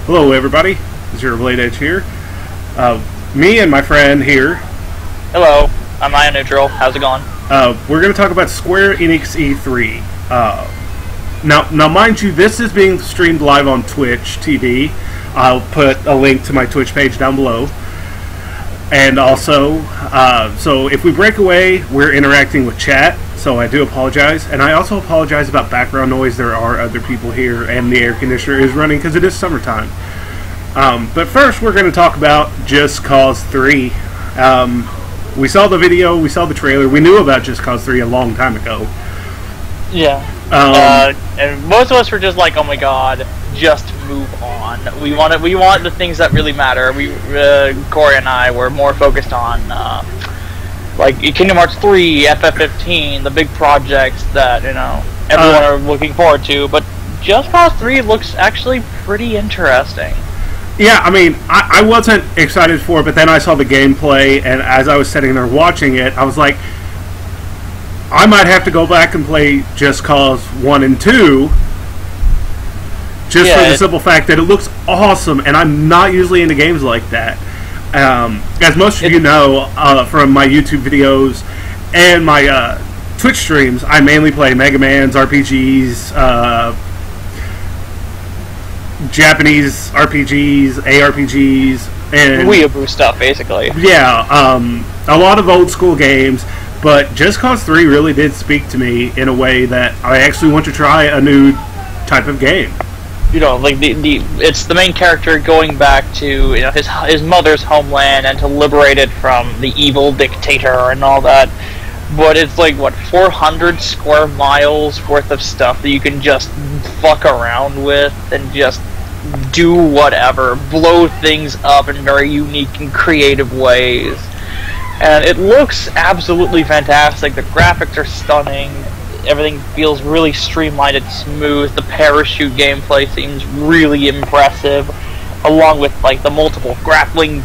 Hello, everybody. Zero Blade Edge here. Me and my friend here. Hello, I'm Ion Neutral. How's it going? We're going to talk about Square Enix E3. Now, mind you, this is being streamed live on Twitch TV. I'll put a link to my Twitch page down below. And also, so if we break away, we're interacting with chat. So I do apologize, and I also apologize about background noise. There are other people here, and the air conditioner is running because it is summertime. But first, we're going to talk about Just Cause 3. We saw the video, we saw the trailer. We knew about Just Cause 3 a long time ago. Yeah. And most of us were just like, "Oh my god, just move on." We want the things that really matter. Corey and I were more focused on like Kingdom Hearts 3, FF15, the big projects that everyone are looking forward to. But Just Cause 3 looks actually pretty interesting. Yeah, I mean, I wasn't excited for it, but then I saw the gameplay, and as I was sitting there watching it, I was like, I might have to go back and play Just Cause 1 and 2, just for the simple fact that it looks awesome, and I'm not usually into games like that. As most of you know from my YouTube videos and my Twitch streams, I mainly play Mega Man's RPGs, Japanese RPGs, ARPGs, and weeaboo stuff, basically. Yeah, a lot of old school games, but Just Cause 3 really did speak to me in a way that I actually want to try a new type of game. Like it's the main character going back to his mother's homeland and to liberate it from the evil dictator and all that. But it's like, what, 400 square miles worth of stuff that you can just fuck around with and just do whatever, blow things up in very unique and creative ways. And it looks absolutely fantastic. The graphics are stunning. Everything feels really streamlined and smooth. The parachute gameplay seems really impressive, along with like the multiple grappling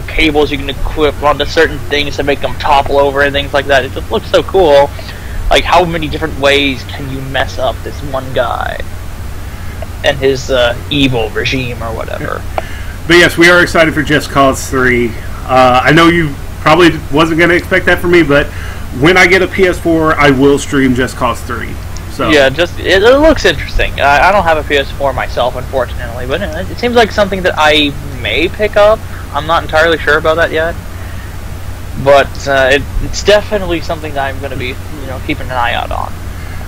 cables you can equip onto certain things to make them topple over and things like that. It just looks so cool. Like, how many different ways can you mess up this one guy and his evil regime or whatever? But yes, we are excited for Just Cause 3. I know you probably wasn't going to expect that from me, but when I get a PS4, I will stream Just Cause 3. So yeah, it looks interesting. I don't have a PS4 myself, unfortunately, but it seems like something that I may pick up. I'm not entirely sure about that yet, but it's definitely something that I'm going to be, keeping an eye out on.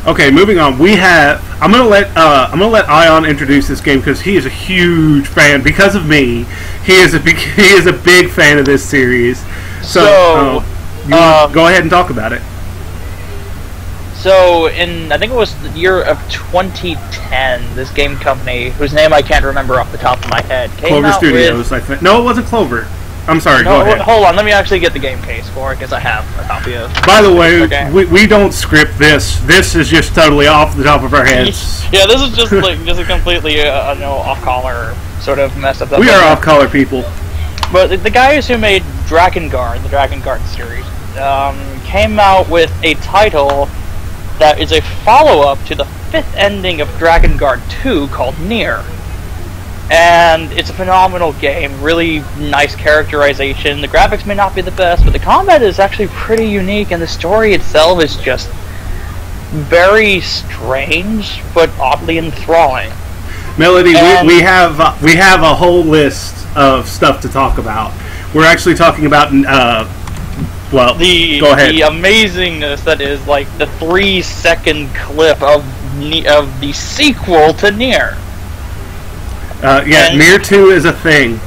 Okay, moving on. I'm gonna let Ion introduce this game because he is a huge fan. Because of me, he is a big fan of this series. So go ahead and talk about it. So, I think it was the year of 2010, this game company, whose name I can't remember off the top of my head, came Clover out Studios, I think. No, it wasn't Clover. I'm sorry, go ahead. Hold on, let me actually get the game case for it, because I have a copy of it. By the way, we don't script this. This is just totally off the top of our heads. Yeah, this is just a completely off-color sort of mess up. We are off-color people. But the guys who made Drakengard, the Drakengard series, came out with a title that is a follow-up to the 5th ending of Drakengard 2 called Nier. And it's a phenomenal game, really nice characterization. The graphics may not be the best, but the combat is actually pretty unique, and the story itself is just very strange, but oddly enthralling. Melody, we have a whole list of stuff to talk about. We're actually talking about go ahead. The amazingness that is like the 3-second clip of the sequel to Nier. Nier 2 is a thing.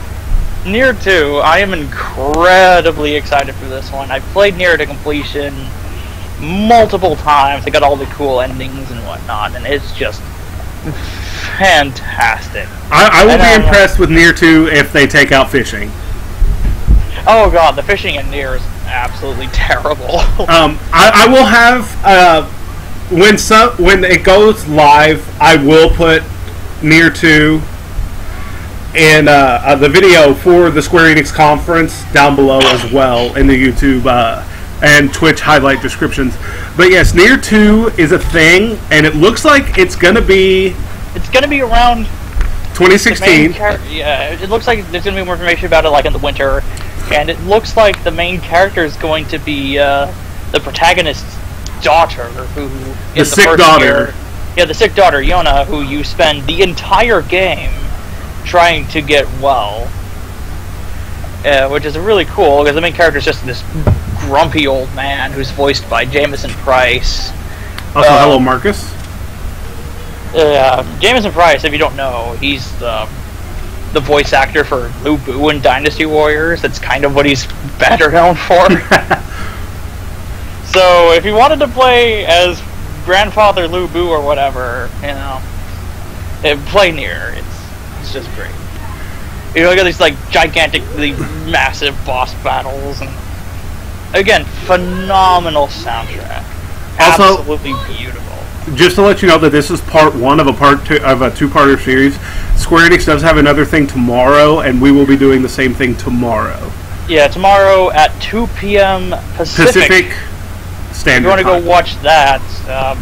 Nier 2, I am incredibly excited for this one. I've played Nier to completion multiple times. I got all the cool endings and whatnot, and it's just fantastic. I will be impressed with Nier 2 if they take out fishing. Oh god, the fishing in Nier is absolutely terrible. I will have when it goes live, I will put Nier 2 and the video for the Square Enix conference down below as well in the YouTube and Twitch highlight descriptions. But yes, Nier 2 is a thing, and it looks like it's gonna be around 2016. Yeah, it looks like there's gonna be more information about it like in the winter, and it looks like the main character is going to be the protagonist's daughter, who the sick daughter. The sick daughter, Yona, who you spend the entire game trying to get well, which is really cool because the main character is just this grumpy old man who's voiced by Jamison Price. Also, hello, Marcus. Jamison Price, if you don't know, he's the voice actor for Lu Bu in Dynasty Warriors. That's kind of what he's better known for. So, if you wanted to play as Grandfather Lu Bu or whatever, play Nier. It's just great. You got these like gigantically massive boss battles, and again, phenomenal soundtrack. Also, absolutely beautiful. Just to let you know that this is part one of a two-parter series. Square Enix does have another thing tomorrow, and we will be doing the same thing tomorrow. Yeah, tomorrow at 2 p.m. Pacific Standard. If you want to go watch that,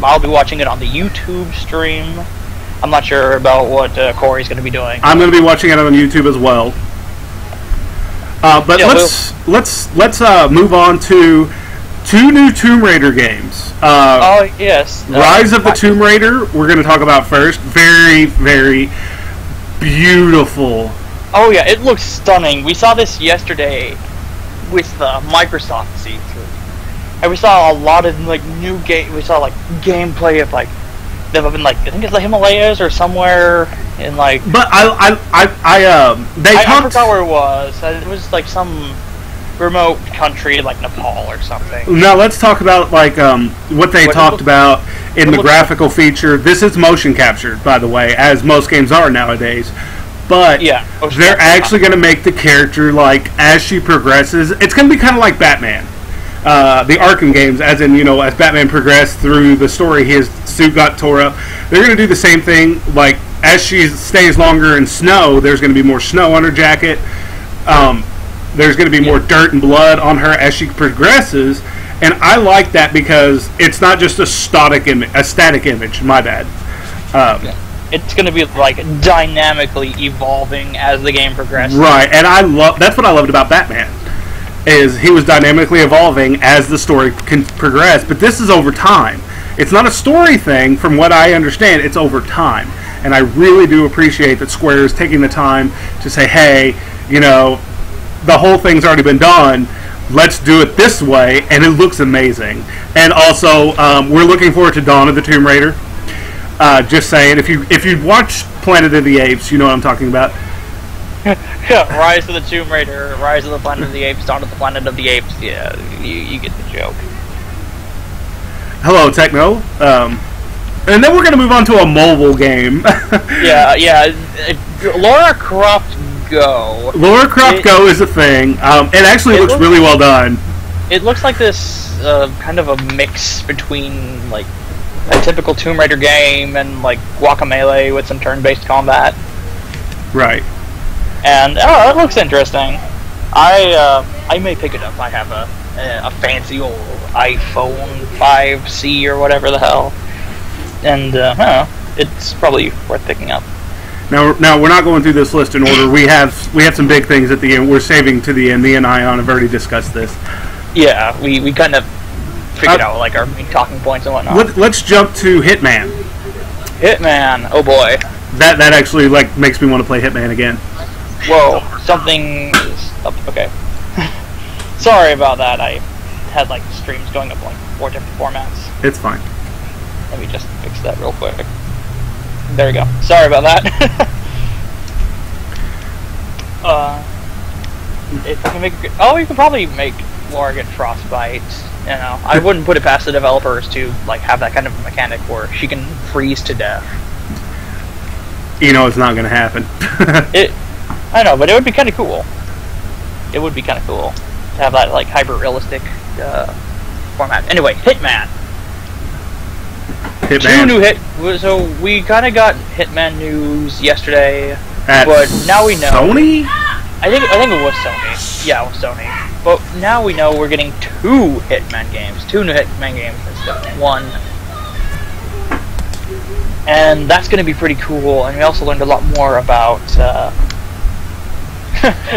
I'll be watching it on the YouTube stream. I'm not sure about what Corey's going to be doing. I'm going to be watching it on YouTube as well. But yeah, let's move on to two new Tomb Raider games. Yes. Rise of the Tomb Raider, we're going to talk about first. Very, very beautiful. Oh yeah, it looks stunning. We saw this yesterday with Microsoft C3. And we saw a lot of new game. We saw gameplay of them up in I think it's the Himalayas or somewhere in But I forgot where it was. It was some remote country like Nepal or something. Now let's talk about what they talked about in the graphical feature. This is motion captured, by the way, as most games are nowadays. But yeah, they're actually going to make the character as she progresses. It's going to be kind of like Batman. The Arkham games, as in, as Batman progressed through the story, his suit got tore up. They're going to do the same thing, as she stays longer in snow, there's going to be more snow on her jacket. There's going to be more dirt and blood on her as she progresses, and I like that because it's not just a static image, my bad. It's going to be, dynamically evolving as the game progresses. Right, and that's what I loved about Batman. Is he was dynamically evolving as the story can progress, but this is over time. It's not a story thing, from what I understand. It's over time, and I really do appreciate that Square is taking the time to say, "Hey, the whole thing's already been done. Let's do it this way," and it looks amazing. And also, we're looking forward to Dawn of the Tomb Raider. Just saying, if you watch Planet of the Apes, you know what I'm talking about. Rise of the Tomb Raider, Rise of the Planet of the Apes, Dawn of the Planet of the Apes. Yeah, you get the joke. Hello, Techno. And then we're going to move on to a mobile game. yeah. Lara Croft Go. Lara Croft Go is a thing. It actually looks really well done. It looks like this kind of a mix between a typical Tomb Raider game and Guacamelee with some turn-based combat. Right. And it looks interesting. I may pick it up. I have a fancy old iPhone 5C or whatever the hell, and it's probably worth picking up. Now we're not going through this list in order. We have some big things at the end. We're saving to the end. Me and Ion have already discussed this. Yeah, we kind of figured out our main talking points and whatnot. Let's jump to Hitman. Hitman, oh boy. That actually makes me want to play Hitman again. Whoa, something is up. Okay. Sorry about that. I had streams going up 4 different formats. It's fine. Let me just fix that real quick. There we go. Sorry about that. If I can make you can probably make Lara get frostbite. I wouldn't put it past the developers to have that kind of mechanic where she can freeze to death. It's not going to happen. I know, but it would be kind of cool. It would be kind of cool to have that hyper-realistic format. Anyway, Hitman. Two new So we kind of got Hitman news yesterday, but now we know. Sony? I think it was Sony. Yeah, it was Sony. But now we know we're getting 2 Hitman games. 2 new Hitman games instead of 1. and that's going to be pretty cool. And we also learned a lot more about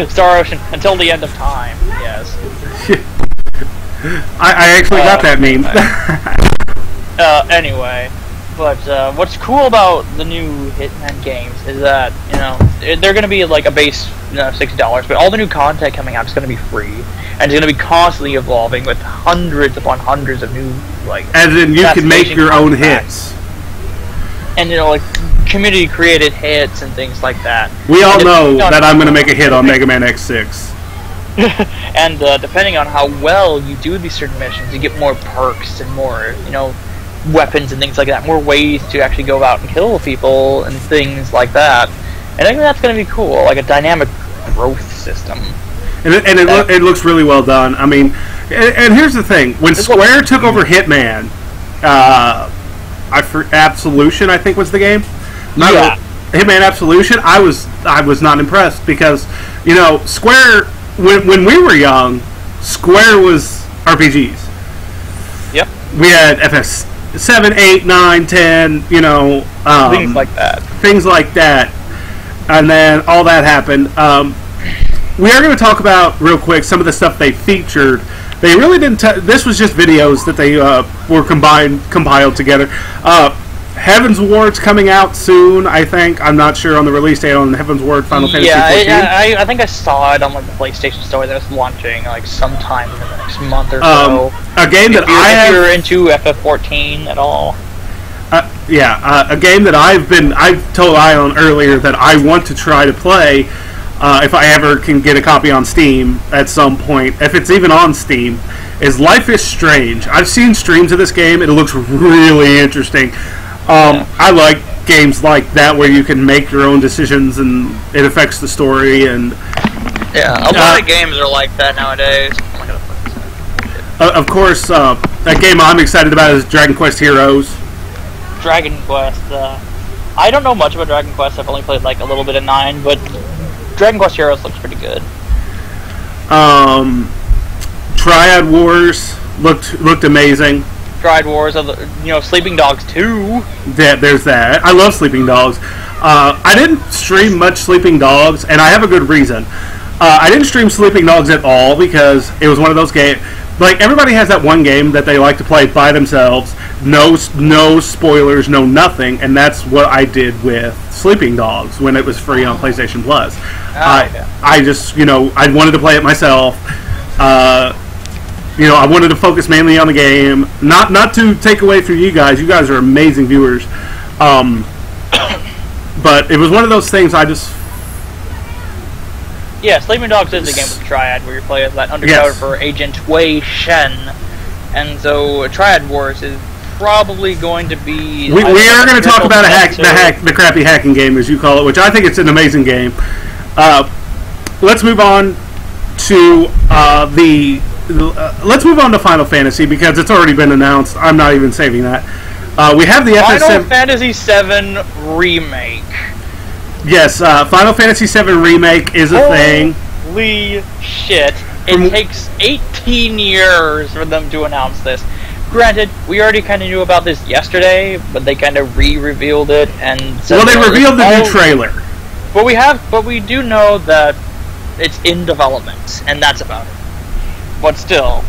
Star Ocean until the end of time. Yes. I actually got that meme. Anyway, but what's cool about the new Hitman games is that they're going to be like a base $60, but all the new content coming out is going to be free, and it's going to be constantly evolving with hundreds upon hundreds of new As in, you can make your own hits, and like community created hits and things like that. We all know that I'm going to make a hit on Mega Man X6. And depending on how well you do these certain missions, you get more perks and more, weapons and things like that, more ways to actually go out and kill people and things like that. And I think that's going to be cool, like a dynamic growth system. And it looks really well done. I mean, and here's the thing: when Square took over Hitman, Absolution, I think was the game. Hitman Absolution. I was not impressed because Square when we were young, Square was RPGs. Yep. We had FF7, 8, 9, 10. Things like that. Things like that. And then all that happened. We are going to talk about, real quick, some of the stuff they featured. They really didn't... this was just videos that they were compiled together. Heaven's Ward's coming out soon, I think. I'm not sure on the release date on Heaven's Ward Final Fantasy XIV. Yeah, I think I saw it on the PlayStation Store that was launching sometime in the next month or so. A game that if you're into FF14 at all. A game that I've told Ion earlier that I want to try to play if I ever can get a copy on Steam at some point, if it's even on Steam, is Life is Strange. I've seen streams of this game. It looks really interesting. I like games like that where you can make your own decisions and it affects the story. And a lot of games are like that nowadays. Of course, a game I'm excited about is Dragon Quest Heroes. Dragon Quest. I don't know much about Dragon Quest. I've only played a little bit of 9, but Dragon Quest Heroes looks pretty good. Triad Wars looked amazing. Triad Wars, Sleeping Dogs 2. Yeah, there's that. I love Sleeping Dogs. I didn't stream much Sleeping Dogs, and I have a good reason. I didn't stream Sleeping Dogs at all because it was one of those games. Everybody has that one game that they like to play by themselves. No spoilers, no nothing, and that's what I did with Sleeping Dogs when it was free on PlayStation Plus. I just, I wanted to play it myself. I wanted to focus mainly on the game. Not to take away from you guys. You guys are amazing viewers. But it was one of those things I just... Yeah, Sleeping Dogs is the game with Triad where you play as that undercover for Agent Wei Shen. And so Triad Wars is probably going to be... We are going to talk about the crappy hacking game, as you call it, which I think it's an amazing game. Let's move on to let's move on to Final Fantasy because it's already been announced. I'm not even saving that. We have the Final Fantasy VII Remake. Yes, Final Fantasy VII Remake is a thing. Holy shit. It takes 18 years for them to announce this. Granted, we already kind of knew about this yesterday, but they kind of re-revealed it and said... Well, they revealed the new trailer. But we do know that it's in development, and that's about it. But still,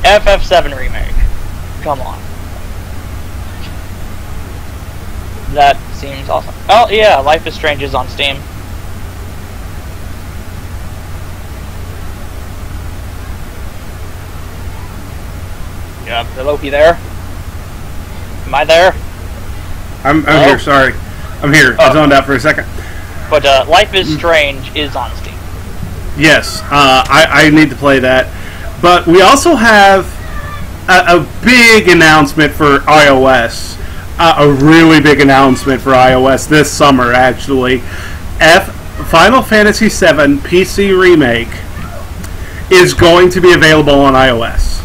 FF7 Remake. Come on. That seems awesome. Oh, yeah, Life is Strange is on Steam. Yeah, hello, P there? Am I there? I'm here, sorry. I'm here. I zoned out for a second. But Life is Strange is on Steam. Yes, I need to play that. But we also have a big announcement for iOS. A really big announcement for iOS this summer, actually. Final Fantasy VII PC Remake is going to be available on iOS.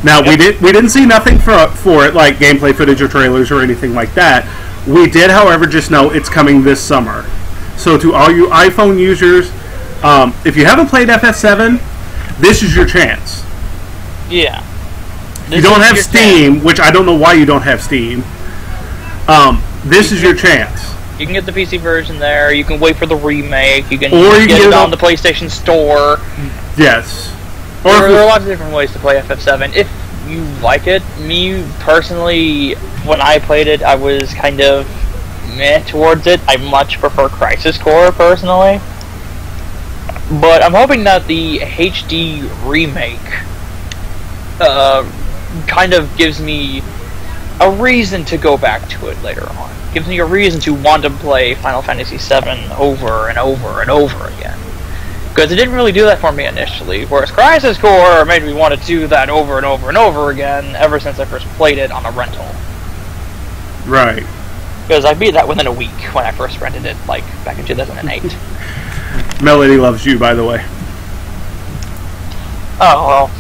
Now, we didn't see nothing for it, like gameplay footage or trailers or anything like that. We did, however, just know it's coming this summer. So to all you iPhone users, if you haven't played FF7, this is your chance. Yeah. You don't have Steam, which I don't know why you don't have Steam. This is your chance. You can get the PC version there. You can wait for the remake. You can get it on the PlayStation Store. Yes. There are a lot of different ways to play FF7. If you like it, me personally, when I played it, I was kind of meh towards it. I much prefer Crisis Core personally. But I'm hoping that the HD remake kind of gives me a reason to go back to it later on. Gives me a reason to want to play Final Fantasy VII over and over and over again. Because it didn't really do that for me initially, whereas Crisis Core made me want to do that over and over and over again ever since I first played it on a rental. Right. Because I beat that within a week when I first rented it, like, back in 2008. Melody loves you, by the way. Oh, well,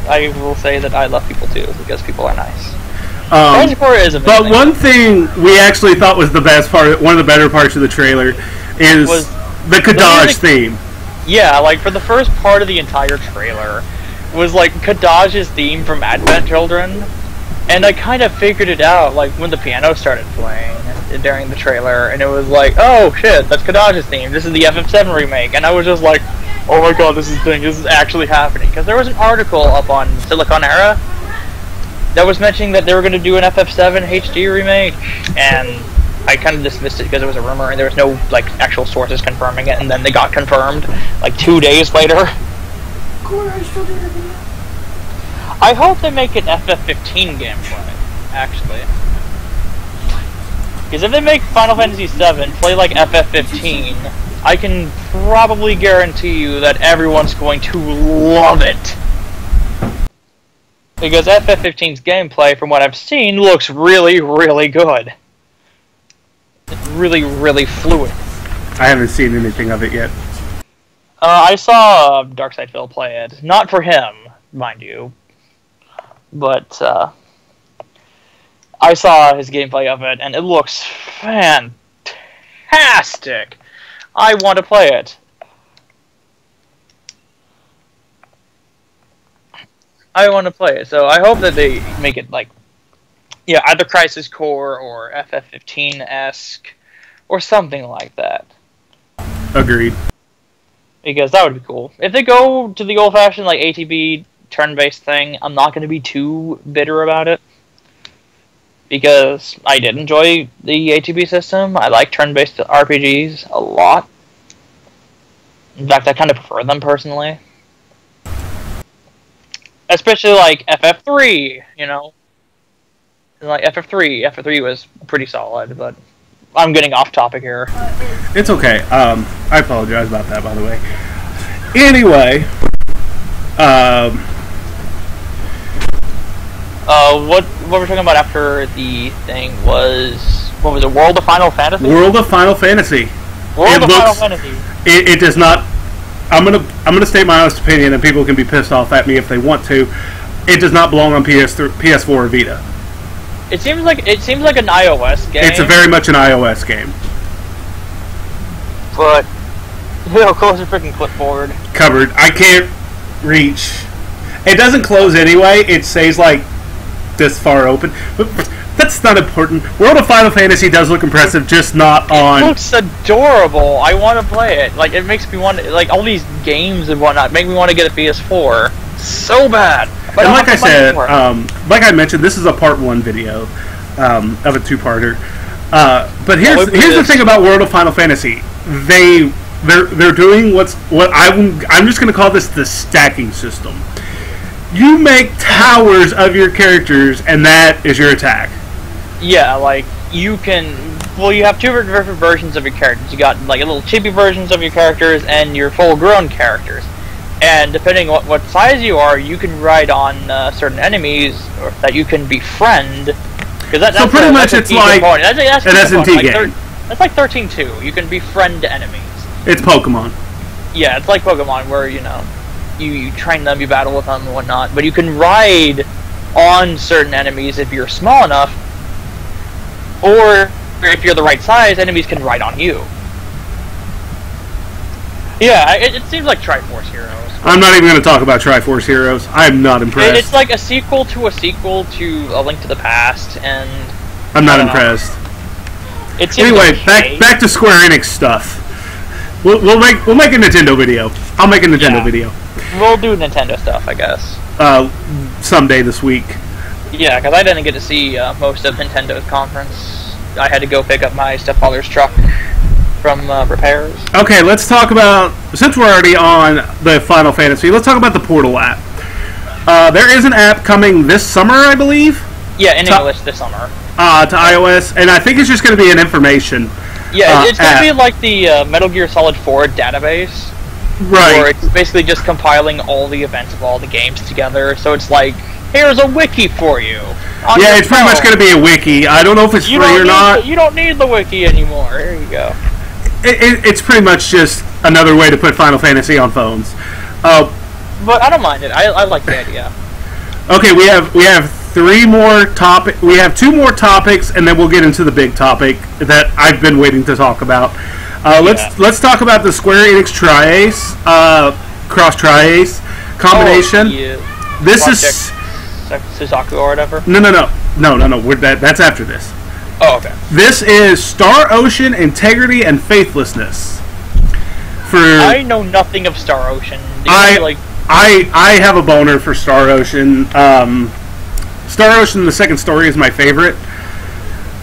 I will say that I love people too, because people are nice. But one thing we actually thought was the best part, one of the better parts of the trailer, is the Kadaj theme. Yeah, like, for the first part of the entire trailer was, like, Kadaj's theme from Advent Children, and I kind of figured it out, like, when the piano started playing during the trailer, and it was like, oh, shit, that's Kadaj's theme, this is the FF7 remake, and I was just like, oh my god, this is actually happening, because there was an article up on Silicon Era that was mentioning that they were going to do an FF7 HD remake, and I kind of dismissed it because it was a rumor and there was no, like, actual sources confirming it, and then they got confirmed, like, 2 days later. I hope they make it FF15 gameplay, actually. Because if they make Final Fantasy VII play like FF15, I can probably guarantee you that everyone's going to love it. Because FF15's gameplay, from what I've seen, looks really, really good. It's really, really fluid. I haven't seen anything of it yet. I saw Darkside Phil play it. Not for him, mind you. But, I saw his gameplay of it, and it looks fantastic! I want to play it. I want to play it, so I hope that they make it, like, yeah, either Crisis Core or FF15-esque, or something like that. Agreed. Because that would be cool. If they go to the old-fashioned, like, ATB turn-based thing, I'm not going to be too bitter about it. Because I did enjoy the ATB system. I like turn-based RPGs a lot. In fact, I kind of prefer them, personally. Especially, like, FF3, you know? Like, FF3 was pretty solid, but I'm getting off topic here. It's okay. I apologize about that, by the way. Anyway, what we're talking about after the thing was, what was it, World of Final Fantasy? World of Final Fantasy. Final Fantasy. It does not. I'm gonna state my honest opinion, and people can be pissed off at me if they want to. It does not belong on PS4 or Vita. It seems like an iOS game. It's very much an iOS game. But, you know, close your freaking clipboard. Covered. I can't reach. It doesn't close anyway. It stays like this far open. But that's not important. World of Final Fantasy does look impressive, just not on. It looks adorable. I want to play it. Like, it makes me want to, like, all these games and whatnot make me want to get a PS4 so bad. But and like I said, like I mentioned, this is a part 1 video of a 2-parter. But here's the thing about World of Final Fantasy. They're doing what I'm just going to call this the stacking system. You make towers of your characters, and that is your attack. Yeah, like, you can... Well, you have 2 different versions of your characters. You got, like, little chibi versions of your characters and your full-grown characters. And depending on what size you are, you can ride on certain enemies that you can befriend. So pretty much it's like an SMT game. That's like 13-2. You can befriend enemies. It's Pokemon. Yeah, it's like Pokemon where, you know, you train them, you battle with them and whatnot. But you can ride on certain enemies if you're small enough. Or if you're the right size, enemies can ride on you. Yeah, it seems like Triforce Heroes. I'm not even going to talk about Triforce Heroes. I am not impressed. It's like a sequel to A Link to the Past, and... I'm not impressed. It seems Anyway, okay. back to Square Enix stuff. We'll make a Nintendo video. I'll make a Nintendo video. We'll do Nintendo stuff, I guess. Someday this week. Yeah, because I didn't get to see most of Nintendo's conference. I had to go pick up my stepfather's truck from repairs. Okay, let's talk about, since we're already on the Final Fantasy, let's talk about the Portal app. There is an app coming this summer, I believe. Yeah, in English this summer. To iOS, and I think it's just going to be an information. Yeah, it's going app. to be like the Metal Gear Solid 4 database. Right. Where it's basically just compiling all the events of all the games together. So it's like, here's a wiki for you. Yeah, it's pretty much going to be a wiki. I don't know if it's free or not. You don't need the wiki anymore. Here you go. It's pretty much just another way to put Final Fantasy on phones. But I don't mind it. I like the idea. Okay, we have we have two more topics, and then we'll get into the big topic that I've been waiting to talk about. Let's talk about the Square Enix Tri-Ace, Cross Tri-Ace combination. This Project is Suzaku or whatever. No. That's after this. Oh, okay. This is Star Ocean Integrity and Faithlessness. I know nothing of Star Ocean. I have a boner for Star Ocean. Star Ocean: The Second Story is my favorite.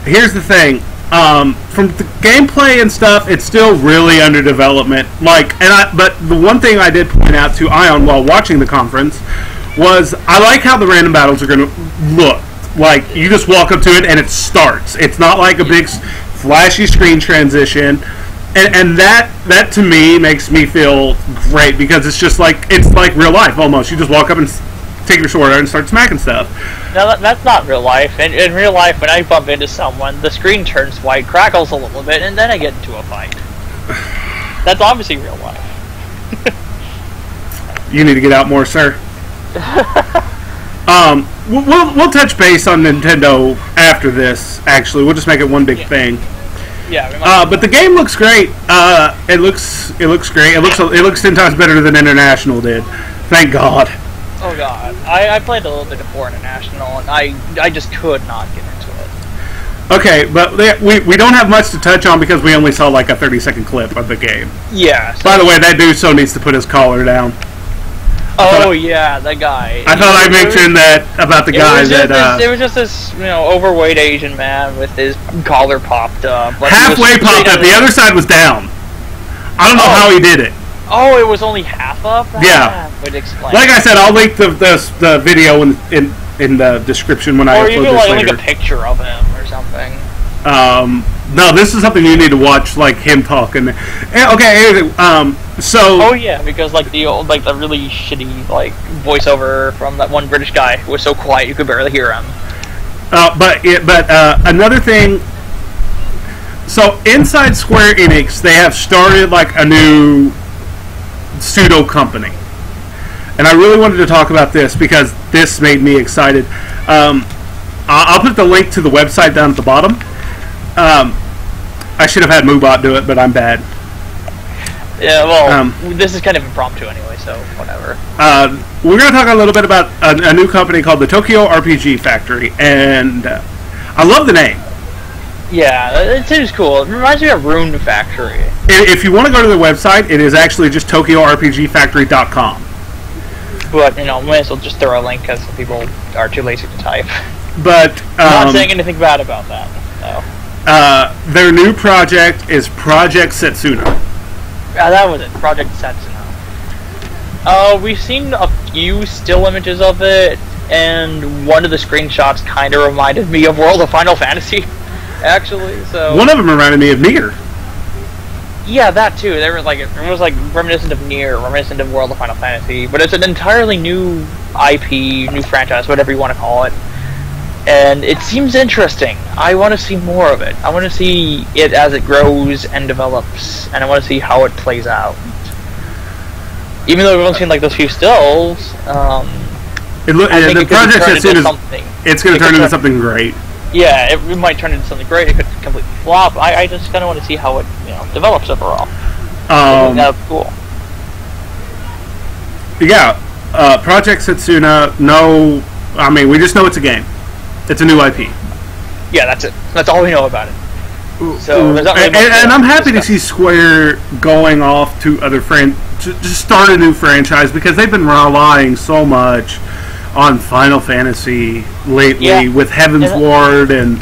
Here's the thing: from the gameplay and stuff, it's still really under development. But the one thing I did point out to Ion while watching the conference was I like how the random battles are going to look. Like you just walk up to it and it starts. It's not like a big flashy screen transition. And that to me makes me feel great because it's like real life almost. You just walk up and take your sword out and start smacking stuff. No, that's not real life. In real life, when I bump into someone, the screen turns white, crackles a little bit, and then I get into a fight. That's obviously real life. You need to get out more, sir. We'll touch base on Nintendo after this. Actually, we'll just make it one big thing. Yeah. But the game looks great. It looks great. It looks 10 times better than International did. Thank God. Oh God, I played a little bit of 4 International, and I just could not get into it. Okay, but we don't have much to touch on because we only saw like a 30-second clip of the game. Yeah. So by the way, that dude so needs to put his collar down. Yeah, that guy. I thought I mentioned that about the guy it was just this overweight Asian man with his collar popped up. Halfway popped up. The other side was down. I don't know how he did it. Oh, it was only half up? Yeah. Would explain. Like I said, I'll link the video in the description when I upload this later. Or you could link a picture of him or something. No, this is something you need to watch, like him talking. Okay, so. Oh yeah, because the really shitty voiceover from that one British guy who was so quiet you could barely hear him. But another thing. So inside Square Enix, they have started like a new pseudo company, and I really wanted to talk about this because this made me excited. I'll put the link to the website down at the bottom. I should have had Moobot do it, but I'm bad. Yeah, well, this is kind of impromptu anyway, so whatever. We're going to talk a little bit about a new company called the Tokyo RPG Factory, and I love the name. Yeah, it seems cool. It reminds me of Rune Factory. If you want to go to the website, it is actually just TokyoRPGFactory.com. But, might as well just throw a link because people are too lazy to type. But I'm not saying anything bad about that, no. Their new project is Project Setsuna. That was it, Project Setsuna. We've seen a few still images of it, and one of the screenshots kind of reminded me of World of Final Fantasy, actually. So one of them reminded me of Nier. Yeah, that too. It was reminiscent of Nier, reminiscent of World of Final Fantasy, but it's an entirely new IP, new franchise, whatever you want to call it. And it seems interesting. I want to see more of it. I want to see it as it grows and develops, and I want to see how it plays out. Even though we've only seen those few stills, the project as soon as it's going to turn into something great. Yeah, it might turn into something great. It could completely flop. I just kind of want to see how it develops overall. That's cool. Yeah, Project Setsuna. No, we just know it's a game. It's a new IP. Yeah, that's it. That's all we know about it. So there's not really and I'm happy to see Square going off to other just start a new franchise, because they've been relying so much on Final Fantasy lately with Heaven's Ward and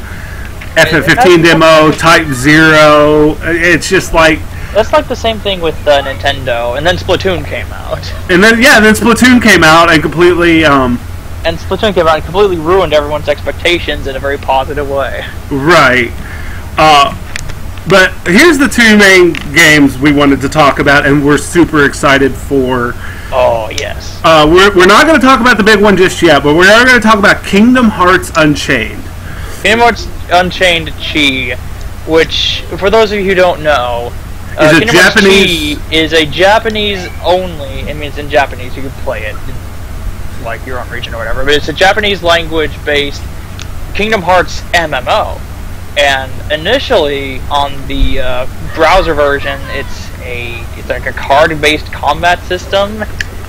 FF15 demo, Type 0. It's just like... That's like the same thing with Nintendo, and then Splatoon came out. And then Splatoon came out and completely... And Splatoon came out and completely ruined everyone's expectations in a very positive way. Right. But here's the two main games we wanted to talk about, and we're super excited for. Oh, yes. We're not going to talk about the big one just yet, but we are going to talk about Kingdom Hearts Unchained. Kingdom Hearts Unchained Chi, which, for those of you who don't know, Kingdom Hearts Chi is a Japanese only, I mean, it's in Japanese, you can play it in, like, your own region or whatever, but it's a Japanese language-based Kingdom Hearts MMO. And initially, on the browser version, it's like a card-based combat system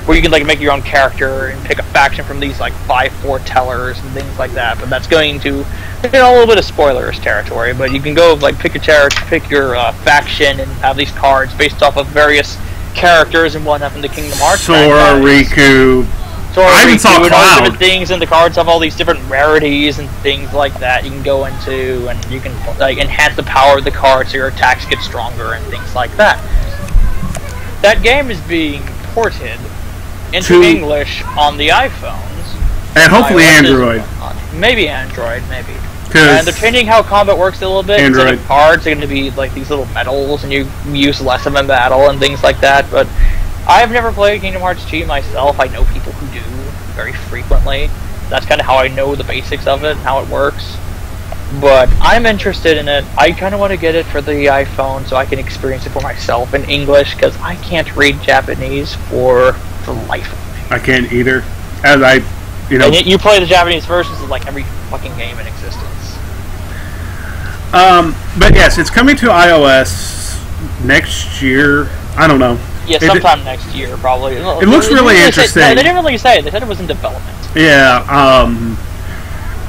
where you can like make your own character and pick a faction from these like 5 foretellers and things like that. But that's going to a little bit of spoilers territory. But you can go like pick your faction and have these cards based off of various characters and whatnot from the Kingdom Hearts Sora, Riku. I even saw Cloud. All different things, and the cards have all these different rarities and things like that you can go into, and you can like enhance the power of the card so your attacks get stronger and things like that. That game is being ported into English on the iPhones. And hopefully Android. Maybe Android, maybe. And they're changing how combat works a little bit. Android. Instead of cards, they're going to be like these little medals, and you use less of them in battle and things like that, but I've never played Kingdom Hearts Chi myself. I know people who do very frequently. That's kind of how I know the basics of it and how it works. But I'm interested in it. I kind of want to get it for the iPhone so I can experience it for myself in English, because I can't read Japanese for the life of me. I can't either. As And you play the Japanese versions of like every fucking game in existence. But yes, it's coming to iOS next year. I don't know. Yeah, sometime next year, probably. It looks really interesting. They didn't really say. They said it was in development. Yeah,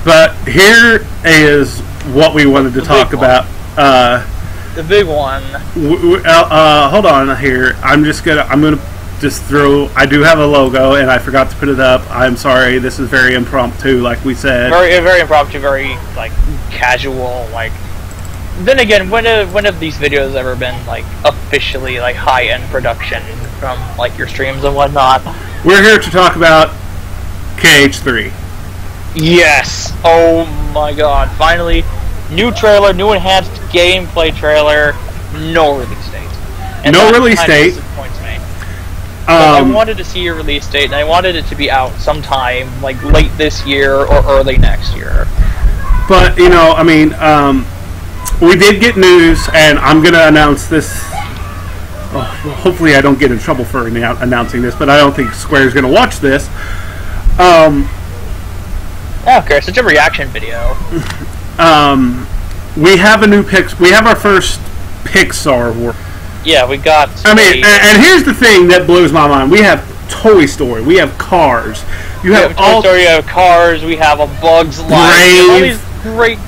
but here is what we wanted to talk about. The big one. Hold on here. I'm gonna just throw. I do have a logo, and I forgot to put it up. I'm sorry. This is very impromptu, like we said. Very impromptu. Very like casual. Like. Then again, when have these videos ever been like officially like high-end production from like your streams and whatnot? We're here to talk about KH3. Yes! Oh my god! Finally, new trailer, new enhanced gameplay trailer, no release date. And no release date. Disappoints me. I wanted to see a release date, and I wanted it to be out sometime like late this year or early next year. But I mean. We did get news, and I'm going to announce this. Hopefully I don't get in trouble for announcing this, but I don't think Square's going to watch this. Okay, such a reaction video. We have a new we have our first Pixar work. Yeah, we got... I mean, and here's the thing that blows my mind. We have Toy Story. We have Cars. We have Toy Story, we have Cars, we have A Bug's Life. All these great,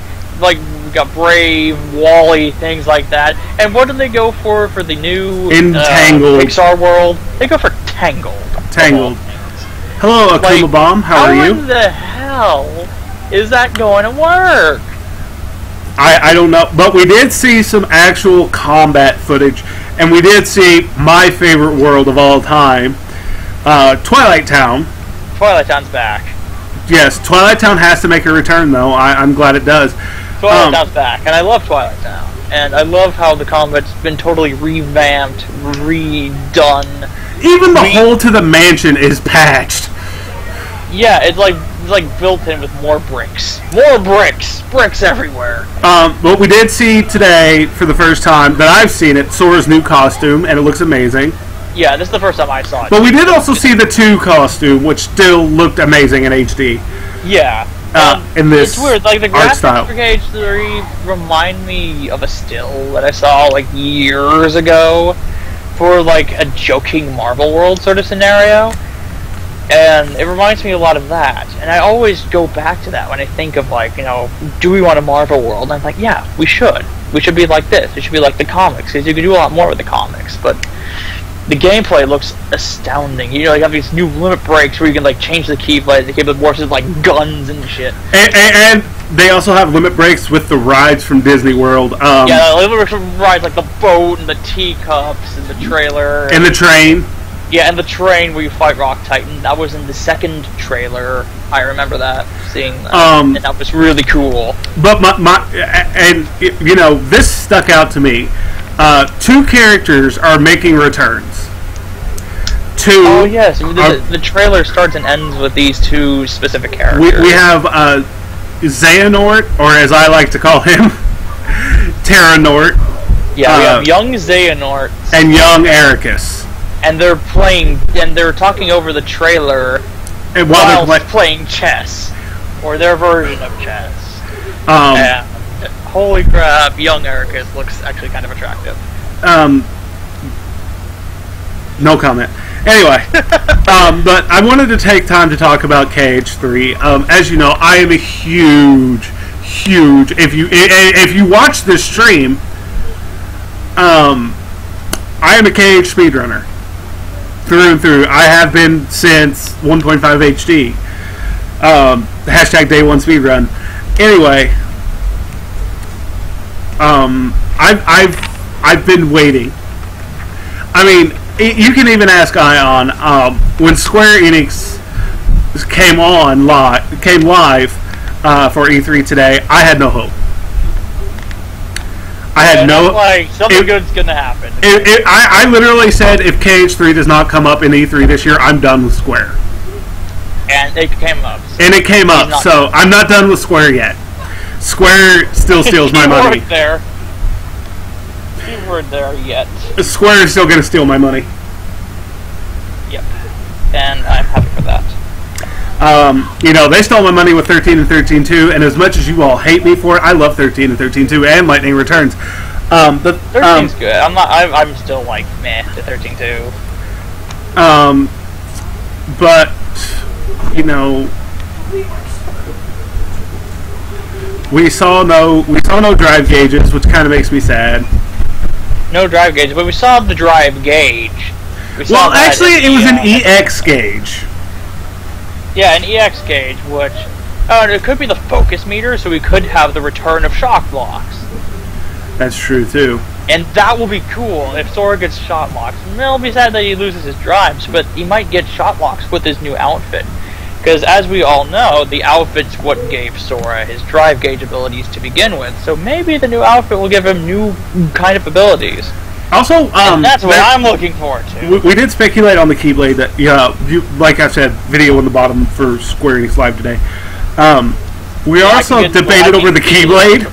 like... got Brave, WALL-E, things like that. And what do they go for the new Entangled Pixar world? They go for Tangled. Tangled. Hello, Akuma Bomb. How are you? How in the hell is that going to work? I don't know, but we did see some actual combat footage, and we did see my favorite world of all time, Twilight Town. Twilight Town's back. Yes, Twilight Town has to make a return, though. I'm glad it does. Twilight Town's back, and I love Twilight Town. And I love how the combat's been totally revamped, redone. Even the hole to the mansion is patched. Yeah, it's like built in with more bricks. More bricks! Bricks everywhere. But we did see today, for the first time that I've seen it, Sora's new costume, and it looks amazing. Yeah, this is the first time I saw it. But we did also see the 2 costume, which still looked amazing in HD. Yeah. In this it's weird, like the art style. graphics for KH3 remind me of a still that I saw like years ago for like a joking Marvel World sort of scenario. And it reminds me a lot of that. And I always go back to that when I think of like, do we want a Marvel World? And I'm like, yeah, we should. we should be like this. It should be like the comics, because you can do a lot more with the comics. But the gameplay looks astounding. You know, you have these new limit breaks where you can like change the keyblade. The keyblade morphs into like guns and shit. And they also have limit breaks with the rides from Disney World. Yeah, limit breaks from rides like the boat and the teacups and the trailer and the train. Yeah, and the train where you fight Rock Titan. That was in the second trailer. I remember that, seeing that, and that was really cool. But you know, this stuck out to me. 2 characters are making returns. 2. Oh yes, the trailer starts and ends with these 2 specific characters. We have Xehanort, or as I like to call him, Terranort. Yeah, we have young Xehanort and young Ericus. And they're talking over the trailer and while they're playing chess, or their version of chess. And holy crap, young Ericus looks actually kind of attractive. No comment. Anyway, but I wanted to take time to talk about KH3. As you know, I am a huge. If you watch this stream, I am a KH speedrunner. Through and through. I have been since 1.5 HD. Hashtag day one speedrun. Anyway, I've been waiting. I mean, you can even ask Ion. When Square Enix came live for E3 today, I had no hope. I had no. Like something good's gonna happen. I literally said if KH3 does not come up in E3 this year, I'm done with Square. And it came up. And it came up, so I'm not done with Square yet. Square still steals my money. Keyword there yet. Square is still gonna steal my money. Yep. And I'm happy for that. You know, they stole my money with 13 and 13-2, and as much as you all hate me for it, I love 13 and 13-2 and Lightning Returns. But 13's good. I'm still like meh to 13-2. But you know, we saw no drive gauges, which kind of makes me sad. No drive gauge, but we saw the drive gauge. Well, actually, it was an EX gauge. Yeah, an EX gauge, which it could be the focus meter, so we could have the return of shock blocks. That's true too. And that will be cool if Sora gets shot locks. And it'll be sad that he loses his drives, but he might get shot locks with his new outfit. Because as we all know, the outfit's what gave Sora his drive gauge abilities to begin with. So maybe the new outfit will give him new kind of abilities. Also, and that's what I'm looking forward to. We did speculate on the Keyblade that, like I said, video in the bottom for Square Enix Live today. We also debated over the Keyblade.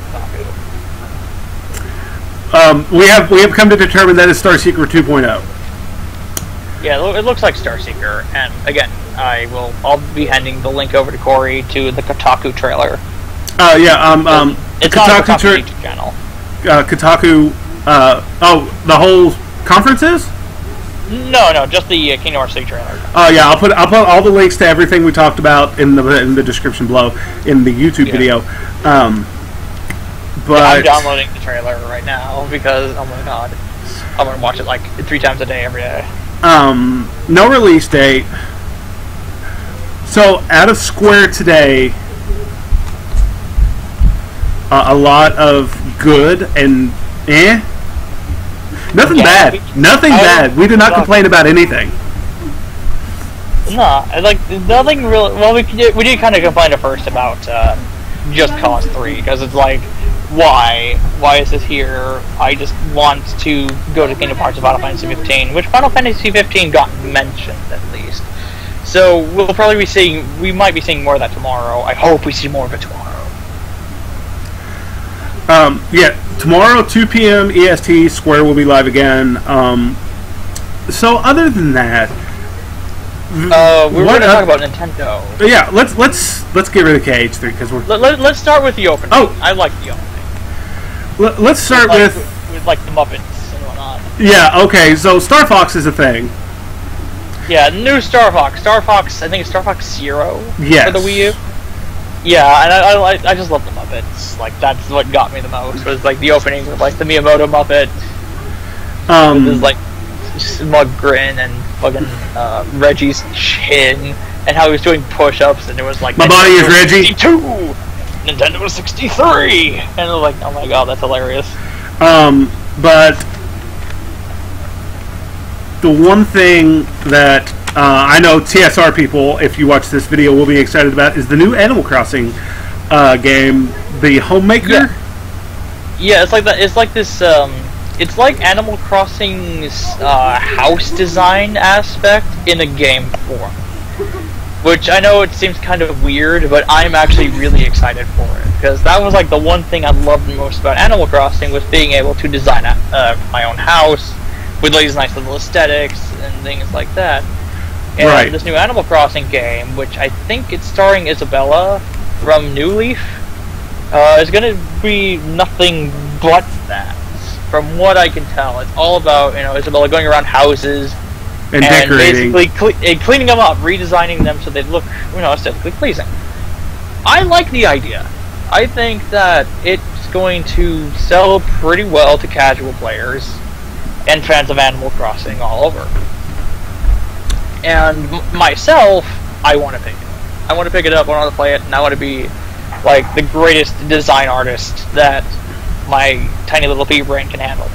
We have come to determine that it's Star Seeker 2.0. Yeah, it looks like Star Seeker, and again, I'll be handing the link over to Corey to the Kotaku trailer. It's Kotaku on the Kotaku YouTube channel. Kotaku. The whole conference is? No, just the Kingdom Hearts 3 trailer. Yeah, I'll put all the links to everything we talked about in the description below in the YouTube video. But I'm downloading the trailer right now because oh my god, I'm gonna watch it like 3 times a day every day. No release date. So out of Square today, a lot of good and nothing bad. Nothing bad. We did not complain about anything. No, like nothing really. Well, we did kind of complain at first about Just Cause 3 because it's like, why is this here? I just want to go to Kingdom Hearts of Final Fantasy 15, which Final Fantasy 15 got mentioned at least. So we'll probably be we might be seeing more of that tomorrow. I hope we see more of it tomorrow. Yeah, tomorrow 2 p.m. EST, Square will be live again. So other than that, we're going to talk about Nintendo. Yeah, let's get rid of KH3 because we're. Let's start with the opening. Oh, I like the opening. Let's start with like the Muppets and whatnot. Yeah. Okay. So Star Fox is a thing. Yeah, new Star Fox. Star Fox. I think it's Star Fox Zero. Yes. For the Wii U. Yeah, and I just love the Muppets. Like, that's what got me the most, was like the opening with like the Miyamoto Muppet with his like smug grin and fucking Reggie's chin, and how he was doing push-ups, and it was like, my body is Reggie. 62, Nintendo 63, and I was like, oh my god, that's hilarious. But the one thing that I know TSR people, if you watch this video, will be excited about is the new Animal Crossing game, the Homemaker. Yeah, it's like that. It's like this. It's like Animal Crossing's house design aspect in a game form. Which I know it seems kind of weird, but I'm actually really excited for it, because that was like the one thing I loved the most about Animal Crossing, was being able to design my own house with these nice little aesthetics and things like that. And right. This new Animal Crossing game, which I think it's starring Isabella from New Leaf, is going to be nothing but that. From what I can tell, it's all about, Isabella going around houses and decorating, basically cleaning them up, redesigning them so they look, aesthetically pleasing. I like the idea. I think that it's going to sell pretty well to casual players and fans of Animal Crossing all over. And myself, I want to pick it up. I want to pick it up, I want to play it, and I want to be like the greatest design artist that my tiny little pea brain can handle.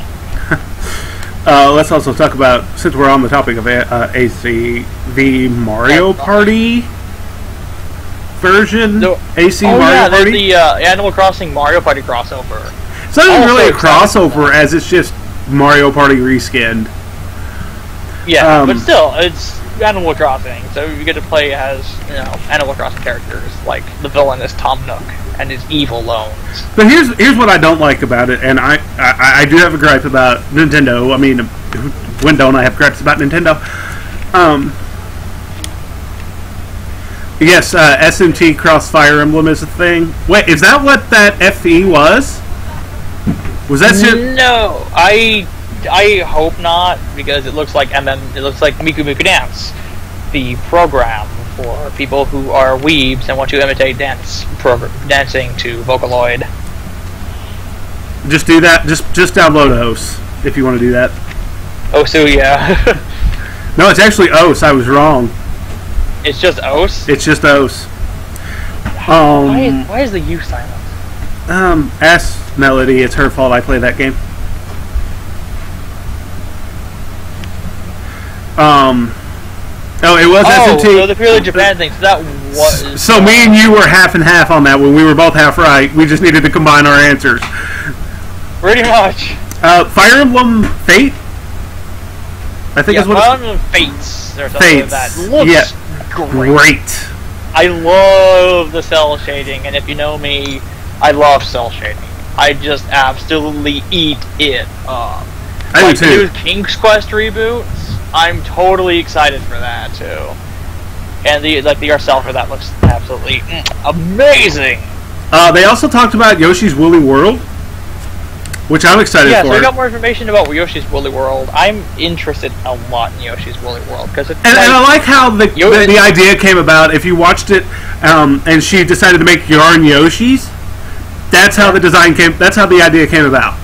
Let's also talk about, since we're on the topic of AC, the Mario Party version. AC Mario Party. The Animal Crossing Mario Party crossover. It's not even really a crossover, as it's just Mario Party reskinned. Yeah, but still, it's Animal Crossing, so you get to play as Animal Crossing characters, like the villain is Tom Nook and his evil loans. But here's what I don't like about it, and I do have a gripe about Nintendo. I mean, when don't I have gripes about Nintendo? Yes, SMT Cross Fire Emblem is a thing. Wait, is that what that FE was? Was that No, I hope not, because it looks like It looks like Miku Miku Dance, the program for people who are weebs and want to imitate dancing to Vocaloid. Just do that. Just download OS if you want to do that. Osu, yeah. No, it's actually OS. I was wrong. It's just OS? It's just OS. Why is the U silent? Ask Melody. It's her fault I play that game. It was SMT. So the purely Japan thing. So that was. So me and you were half and half on that one. We were both half right. We just needed to combine our answers. Pretty much. Fire Emblem Fate. I think is what Fire Emblem Fates or something like that. Looks great. I love the cell shading, and if you know me, I love cell shading. I just absolutely eat it up. I do too. The new King's Quest reboots, I'm totally excited for that too. And the art for that looks absolutely amazing. They also talked about Yoshi's Woolly World, which I'm excited for. Yeah, so we got more information about Yoshi's Woolly World. I'm interested a lot in Yoshi's Woolly World because it's. And I like how the idea came about. If you watched it, and she decided to make yarn Yoshis, that's how the design came. That's how the idea came about.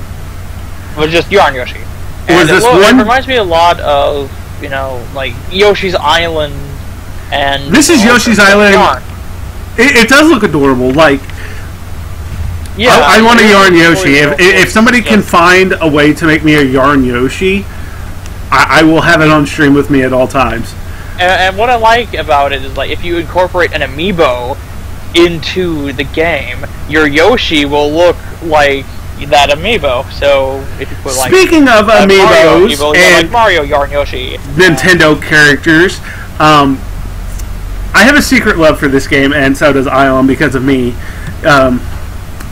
It was just yarn Yoshi. And it reminds me a lot of like Yoshi's Island, and this is Yoshi's Island. It does look adorable. Like. Yeah, I want a yarn Yoshi. If somebody can find a way to make me a yarn Yoshi, I will have it on stream with me at all times. And what I like about it is, like, if you incorporate an amiibo into the game, your Yoshi will look like that amiibo. So if you put speaking of amiibos and like Mario yarn Yoshi, Nintendo characters, I have a secret love for this game, and so does Ion because of me.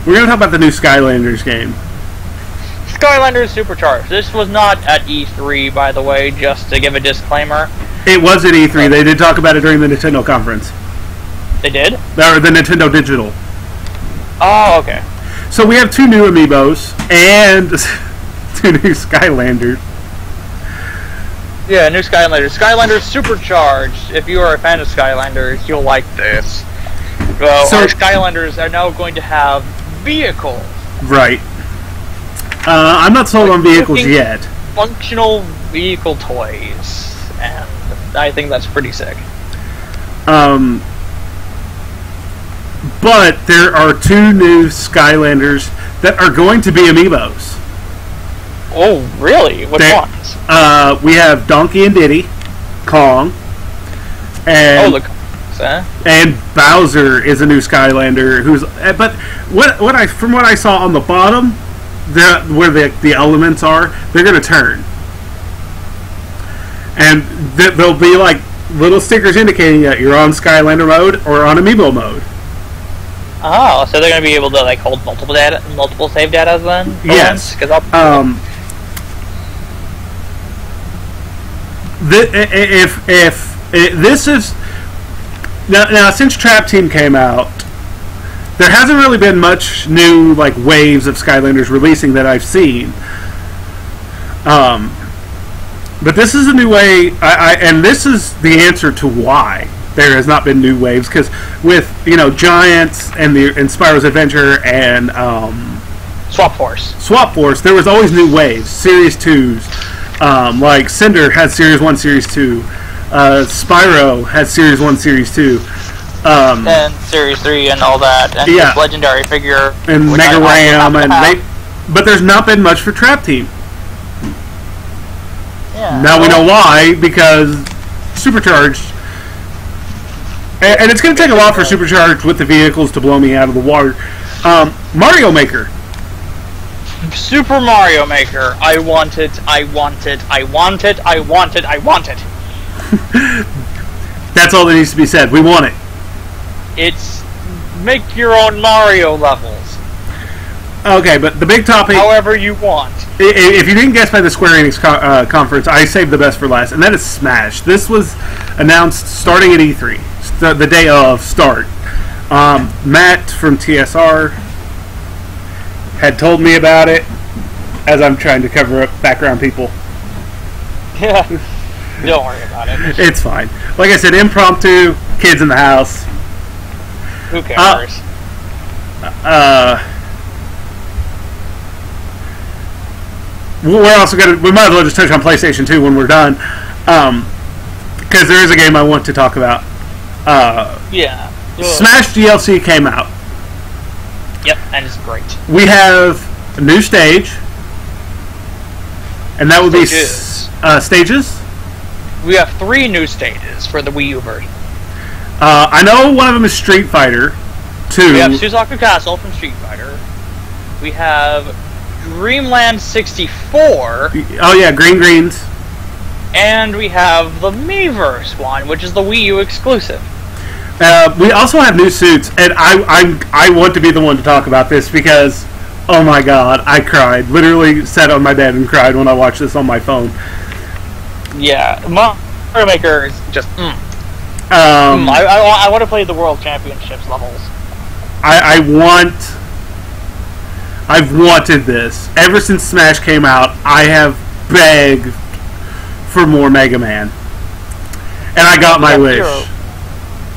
We're going to talk about the new Skylanders game. Skylanders Supercharged. This was not at E3, by the way, just to give a disclaimer. It was at E3. They did talk about it during the Nintendo conference. They did? Or the Nintendo Digital. Oh, okay. So we have 2 new amiibos and 2 new Skylanders. Yeah, new Skylanders. Skylanders Supercharged. If you are a fan of Skylanders, you'll like this. Well, So- our Skylanders are now going to have vehicles. Right. I'm not sold on vehicles looking- yet. Functional vehicle toys. And I think that's pretty sick. But there are 2 new Skylanders that are going to be amiibos. Oh, really? Which They- ones? We have Donkey and Diddy, Kong, and Oh, the and Bowser is a new Skylander. But from what I saw on the bottom, where the elements are, they're going to turn, and there'll be like little stickers indicating that you're on Skylander mode or on amiibo mode. Oh, so they're going to be able to like hold multiple save data then? Yes. Because If this is now since Trap Team came out, there hasn't really been much new like waves of Skylanders releasing that I've seen. But this is a new way, and this is the answer to why there has not been new waves. Because with Giants and Spyro's Adventure and Swap Force. Swap Force, there was always new waves, Series 2s. Like Cinder had Series 1, Series 2. Spyro had Series 1, Series 2. And Series 3 and all that. And Yeah. his legendary figure. And which Mega I also Ram. happen to have. But there's not been much for Trap Team. Yeah. Now we know why, because Supercharged. And it's going to take a lot for Supercharged with the vehicles to blow me out of the water. Mario Maker. Super Mario Maker. I want it. I want it. I want it. I want it. I want it. That's all that needs to be said. We want it. It's make your own Mario levels. Okay, but the big topic, However you want. if you didn't guess by the Square Enix conference, I saved the best for last, and that is Smash. This was announced starting at E3, the day of start. Matt from TSR had told me about it, as I'm trying to cover up background people. Yeah. Don't worry about it. It's fine. Like I said, impromptu, kids in the house. Who cares? We're also we might as well just touch on PlayStation 2 when we're done, because there is a game I want to talk about. Yeah. Smash DLC came out. Yep, and it's great. We have a new stage, and that would be stages. We have 3 new stages for the Wii U version. I know one of them is Street Fighter 2. We have Suzaku Castle from Street Fighter. We have Dreamland 64. Oh yeah, Green Greens. And we have the Miiverse one, which is the Wii U exclusive. We also have new suits, and I want to be the one to talk about this because, oh my god, I cried. Literally sat on my bed and cried when I watched this on my phone. Yeah, Mario Maker is just. I I want to play the World Championships levels. I've wanted this ever since Smash came out. I have begged for more Mega Man, and I got my wish.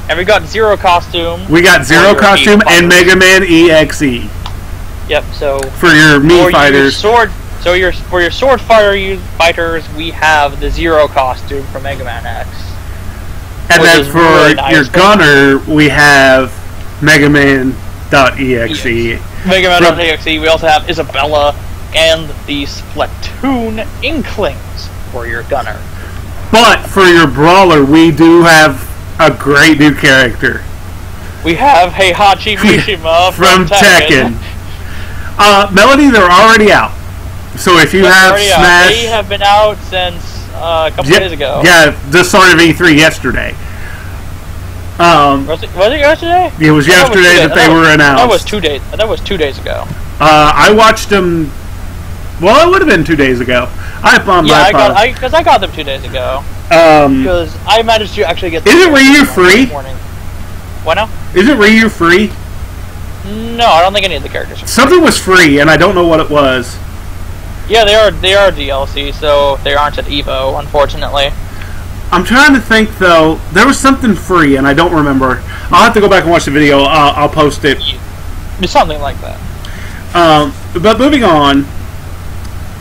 And we got Zero Costume. We got Zero Costume and Mega Man EXE. Yep. So for your Mii fighters. For your sword fighters, we have the Zero Costume from Mega Man X. And then for really nice your gunner, we have Mega Man.exe. Mega Man.exe. We also have Isabella and the Splatoon Inklings for your gunner. But for your brawler, we do have a great new character. We have Heihachi Mishima from Tekken. Melody, they're already out. So if you have Smash... They have been out since a couple days ago. Yeah, the start of E3 yesterday. Was it yesterday? It was yesterday that they were announced. That was 2 days. That was 2 days ago. I watched them. Well, it would have been 2 days ago. I got them 2 days ago. Because I managed to actually get. Is it Ryu free? What now? Is it Ryu free? No, I don't think any of the characters are free. Something was free, and I don't know what it was. Yeah, they are DLC, so they aren't at EVO, unfortunately. I'm trying to think though. There was something free, and I don't remember. I'll have to go back and watch the video. I'll post it. Something like that. But moving on,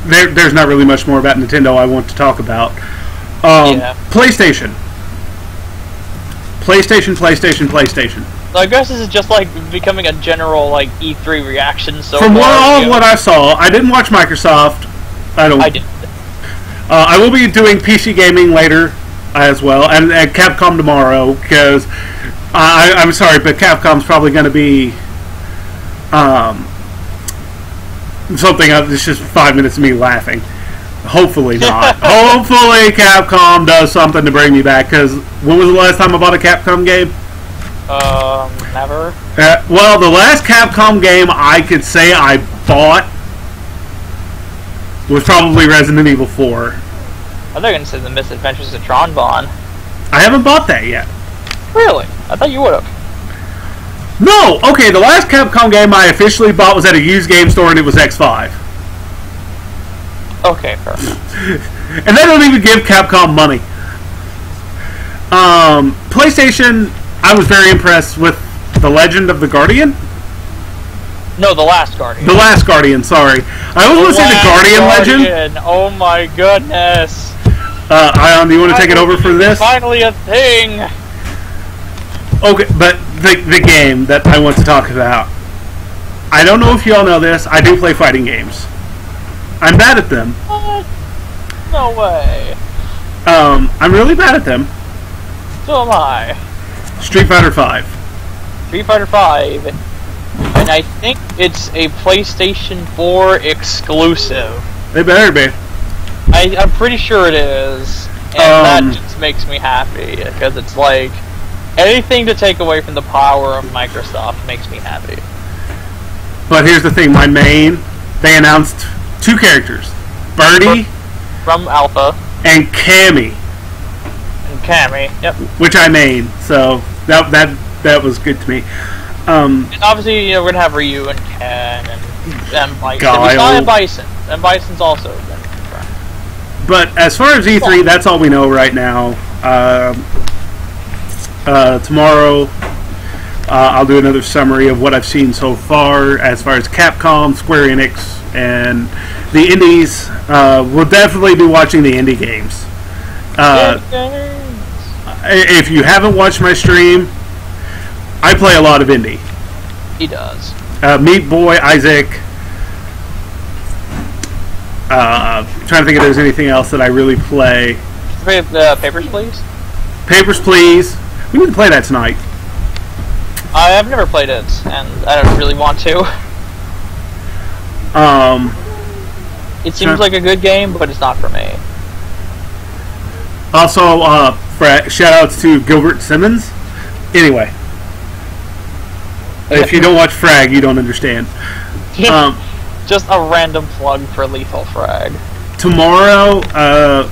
there's not really much more about Nintendo I want to talk about. PlayStation. So I guess this is just like becoming a general like E3 reaction. So from what I saw, I didn't watch Microsoft. I did. I will be doing PC gaming later as well, and Capcom tomorrow, because I'm sorry, but Capcom's probably going to be something. It's just 5 minutes of me laughing. Hopefully not. Hopefully Capcom does something to bring me back, because when was the last time I bought a Capcom game? Never. Well, the last Capcom game I could say I bought was probably Resident Evil 4. I thought you were going to say The Misadventures of Tron Bonne. I haven't bought that yet. Really? I thought you would have. No! Okay, the last Capcom game I officially bought was at a used game store, and it was X5. Okay, fair. And they don't even give Capcom money. PlayStation, I was very impressed with The Legend of the Guardian. No, The Last Guardian. The Last Guardian, sorry. I always want to say The Guardian Legend. Oh my goodness. Ion, do you want to take it over for this? Finally a thing. Okay, but the game that I want to talk about. I don't know if you all know this. I do play fighting games. I'm bad at them. What? No way. I'm really bad at them. So am I. Street Fighter V. Street Fighter V. And I think it's a PlayStation 4 exclusive. They better be. I'm pretty sure it is. And that just makes me happy. Because it's like, anything to take away from the power of Microsoft makes me happy. But here's the thing, my main, they announced 2 characters. Birdie. From Alpha. And Cammy. Yep. Which I main, so that was good to me. And obviously, you know, we're gonna have Ryu and Ken and Bison. Guile. We saw Bison. And Bison's also been confirmed. But as far as E3, that's all we know right now. Tomorrow, I'll do another summary of what I've seen so far as Capcom, Square Enix, and the indies. We'll definitely be watching the indie games. If you haven't watched my stream, I play a lot of indie. He does. Meat Boy, Isaac. Trying to think if there's anything else that I really play. Papers, Please? Papers, Please. We need to play that tonight. I've never played it, and I don't really want to. It seems like a good game, but it's not for me. Also, shout-outs to Gilbert Simmons. Anyway. If you don't watch Frag, you don't understand. Just a random plug for Lethal Frag. Tomorrow,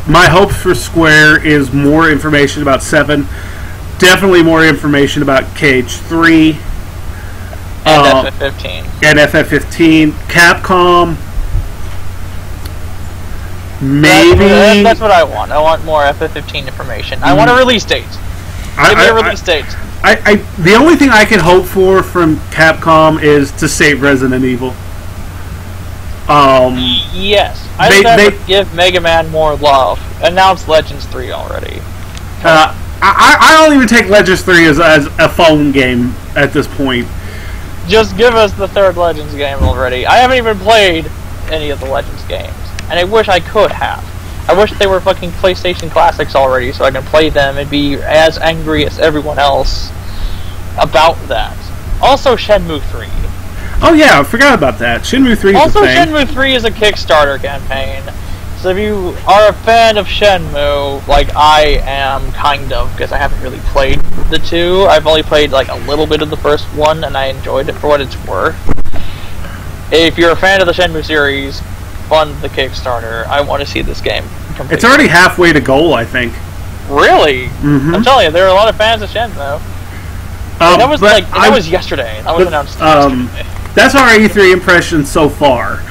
my hopes for Square is more information about 7. Definitely more information about KH3. And FF15. And FF15. Capcom. Maybe. That's what I want. I want more FF15 information. I want a release date. Give me a release date. The only thing I can hope for from Capcom is to save Resident Evil. Yes. I think that would give Mega Man more love. Announce Legends 3 already. I don't even take Legends 3 as a phone game at this point. Just give us the 3rd Legends game already. I haven't even played any of the Legends games. And I wish I could have. I wish they were fucking PlayStation Classics already so I can play them and be as angry as everyone else about that. Also, Shenmue 3. Oh yeah, I forgot about that. Shenmue 3 is also, a thing. Shenmue 3 is a Kickstarter campaign. So if you are a fan of Shenmue, like I am, kind of, because I haven't really played the 2. I've only played like a little bit of the first one, and I enjoyed it for what it's worth. If you're a fan of the Shenmue series, fund the Kickstarter. I want to see this game complete. It's already halfway to goal, I think. Really? Mm-hmm. I'm telling you, there are a lot of fans of Shenmue. That was that was yesterday. That was announced yesterday. That's our E3 impression so far.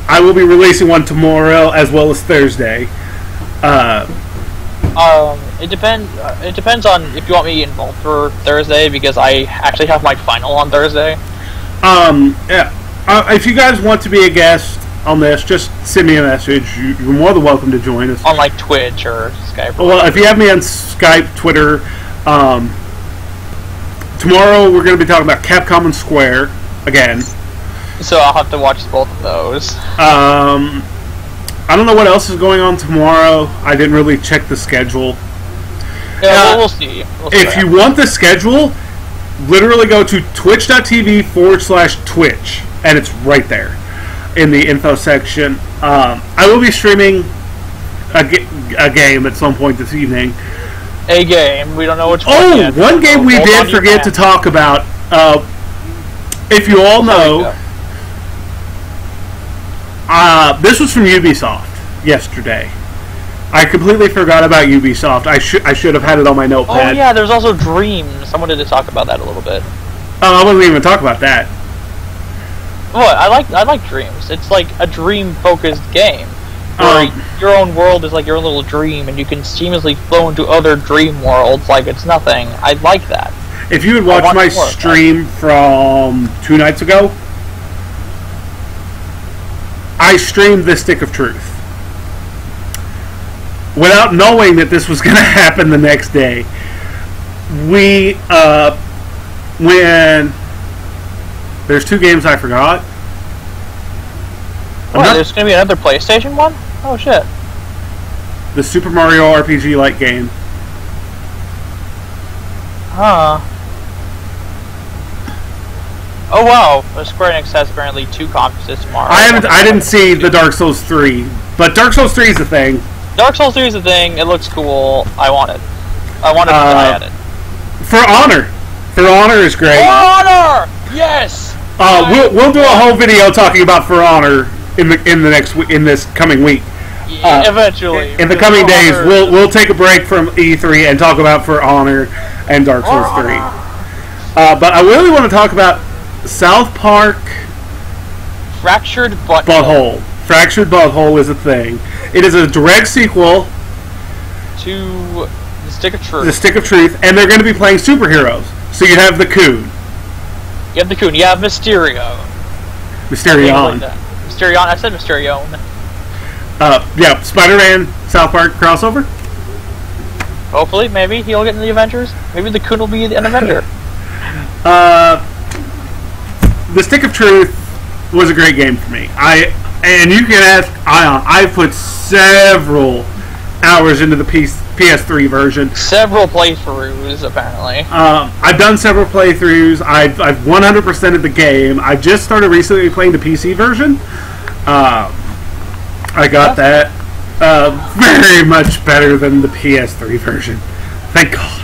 I will be releasing one tomorrow as well as Thursday. It depends. It depends on if you want me involved for Thursday, because I actually have my final on Thursday. Yeah. If you guys want to be a guest on this, just send me a message. You're more than welcome to join us on like Twitch or Skype. Well, if you have me on Skype, Twitter, tomorrow we're going to be talking about Capcom and Square again. So I'll have to watch both of those. I don't know what else is going on tomorrow. I didn't really check the schedule. Yeah, well, we'll see. If you want the schedule, literally go to twitch.tv/Twitch, and it's right there in the info section. I will be streaming a game at some point this evening. A game. We don't know which one. Oh, yet. one game we did forget to talk about. If you all know, this was from Ubisoft yesterday. I completely forgot about Ubisoft. I should have had it on my notepad. Oh yeah, there's also Dreams. I wanted to talk about that a little bit. I wasn't even talk about that. What? I like Dreams. It's like a dream-focused game where your own world is like your own little dream, and you can seamlessly flow into other dream worlds like it's nothing. I like that. If you had watched my stream from 2 nights ago, I streamed The Stick of Truth without knowing that this was going to happen the next day. When there's 2 games I forgot. What, there's going to be another PlayStation one? Oh shit. The Super Mario RPG like game. Huh. Oh wow, Square Enix has apparently 2 conferences tomorrow. I didn't see the Dark Souls 3, but Dark Souls 3 is a thing. Dark Souls 3 is a thing. It looks cool. I want it. I want to die at it. For Honor. For Honor is great. For Honor! Yes! We'll do a whole video talking about For Honor in this coming week. Yeah, eventually. In the coming days, we'll take a break from E3 and talk about For Honor and Dark Souls 3. But I really want to talk about South Park Fractured Butthole. Fractured Butthole is a thing. It is a direct sequel to The Stick of Truth. The Stick of Truth, and they're going to be playing superheroes. So you have the Coon. You have the Coon. You have Mysterio. Mysterion. Mysterion. I said Mysterion. Yeah, Spider-Man, South Park crossover. Hopefully, maybe he'll get in the Avengers. Maybe the Coon will be an Avenger. The Stick of Truth was a great game for me. And you can ask Ion. I've put several hours into the PS3 version. Several playthroughs, apparently. I've done several playthroughs. I've 100%ed the game. I just started recently playing the PC version. I got that. Very much better than the PS3 version. Thank God.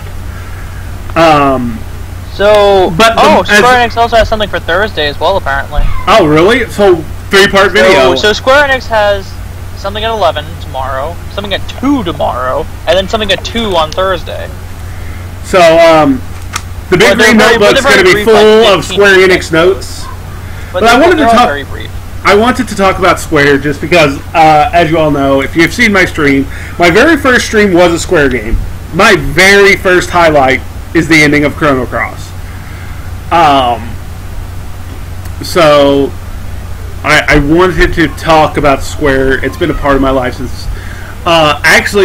Square Enix also has something for Thursday as well, apparently. Oh, really? So, 3-part video. So Square Enix has something at 11 tomorrow, something at 2 tomorrow, and then something at 2 on Thursday. So, the Big Green Notebook's going to be full of Square Enix notes. But I wanted to talk. I wanted to talk about Square just because, as you all know, if you've seen my stream, my very first stream was a Square game. My very first highlight is the ending of Chrono Cross. So I wanted to talk about Square. It's been a part of my life since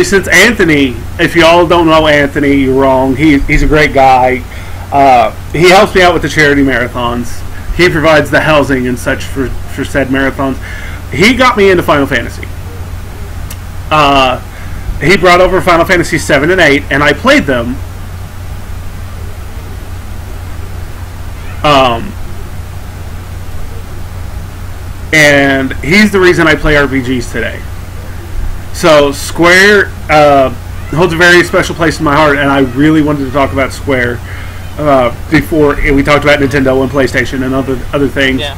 since Anthony. If y'all don't know Anthony, you're wrong. He's a great guy. He helps me out with the charity marathons. He provides the housing and such for said marathons. He got me into Final Fantasy. He brought over Final Fantasy 7 and 8, and I played them. And he's the reason I play RPGs today. So Square holds a very special place in my heart, and I really wanted to talk about Square before we talked about Nintendo and PlayStation and other things. Yeah.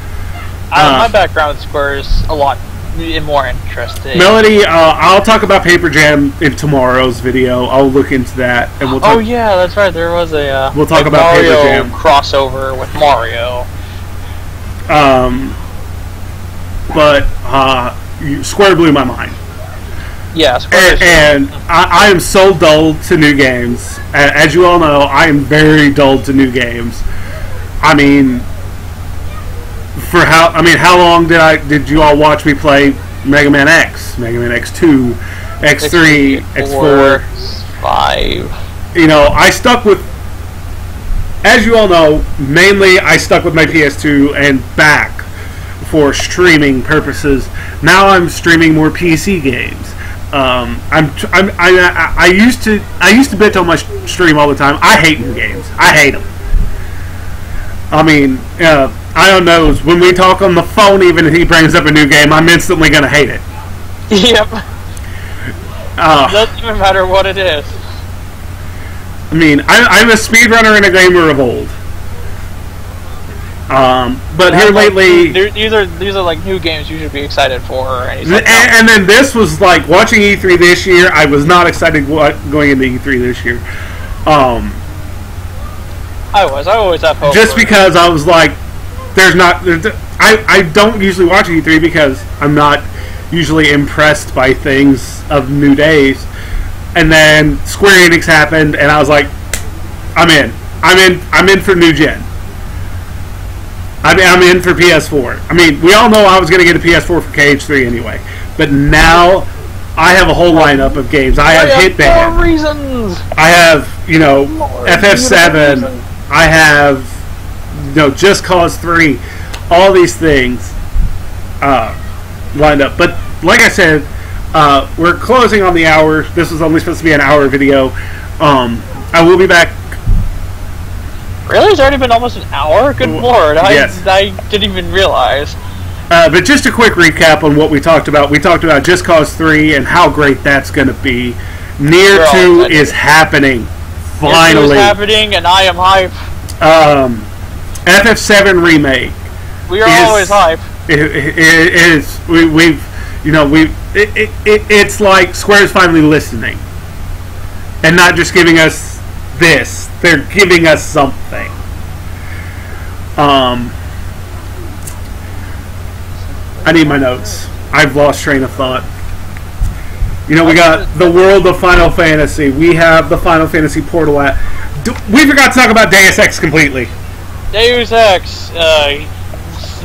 My background with Square is a lot more interesting. Melody, I'll talk about Paper Jam in tomorrow's video. I'll look into that, and we'll talk. Oh yeah, that's right. There was a we'll talk about Mario Paper Jam crossover with Mario. But Square blew my mind. Yeah, Square and I am so dull to new games. As you all know, I am very dull to new games. I mean, how long did you all watch me play Mega Man X, Mega Man X2, X3, X4, 5? You know, I stuck with. As you all know, mainly I stuck with my PS2 and back for streaming purposes. Now I'm streaming more PC games. I used to bitch on my stream all the time. I hate new games. I hate them. I mean, Ion knows when we talk on the phone, even if he brings up a new game, I'm instantly gonna hate it. Yep. Doesn't even matter what it is. I mean, I'm a speedrunner and a gamer of old. But here lately, these are like new games you should be excited for. And then this was like watching E3 this year. I was not excited going into E3 this year. I always have hope. Just because I was like, I don't usually watch E3 because I'm not usually impressed by things of new days. And then Square Enix happened, and I was like, I'm in for new gen. I'm in for PS4. I mean, we all know I was going to get a PS4 for KH3 anyway. But now I have a whole lineup of games. I have Hitman. More reasons. I have, FF7. I have, Just Cause 3. All these things lined up. But like I said, we're closing on the hour. This was only supposed to be an hour video. I will be back. Really? It's already been almost an hour? Good lord. Yes. I didn't even realize. But just a quick recap on what we talked about. We talked about Just Cause 3 and how great that's going to be. Nier 2 is happening. Finally. Nier 2 is happening, and I am hype. FF7 remake. We are always hype. It's like Square's finally listening. And not just giving us this. They're giving us something. I need my notes. I've lost train of thought. We got the world of Final Fantasy. We have the Final Fantasy Portal app. We forgot to talk about Deus Ex completely. Deus Ex,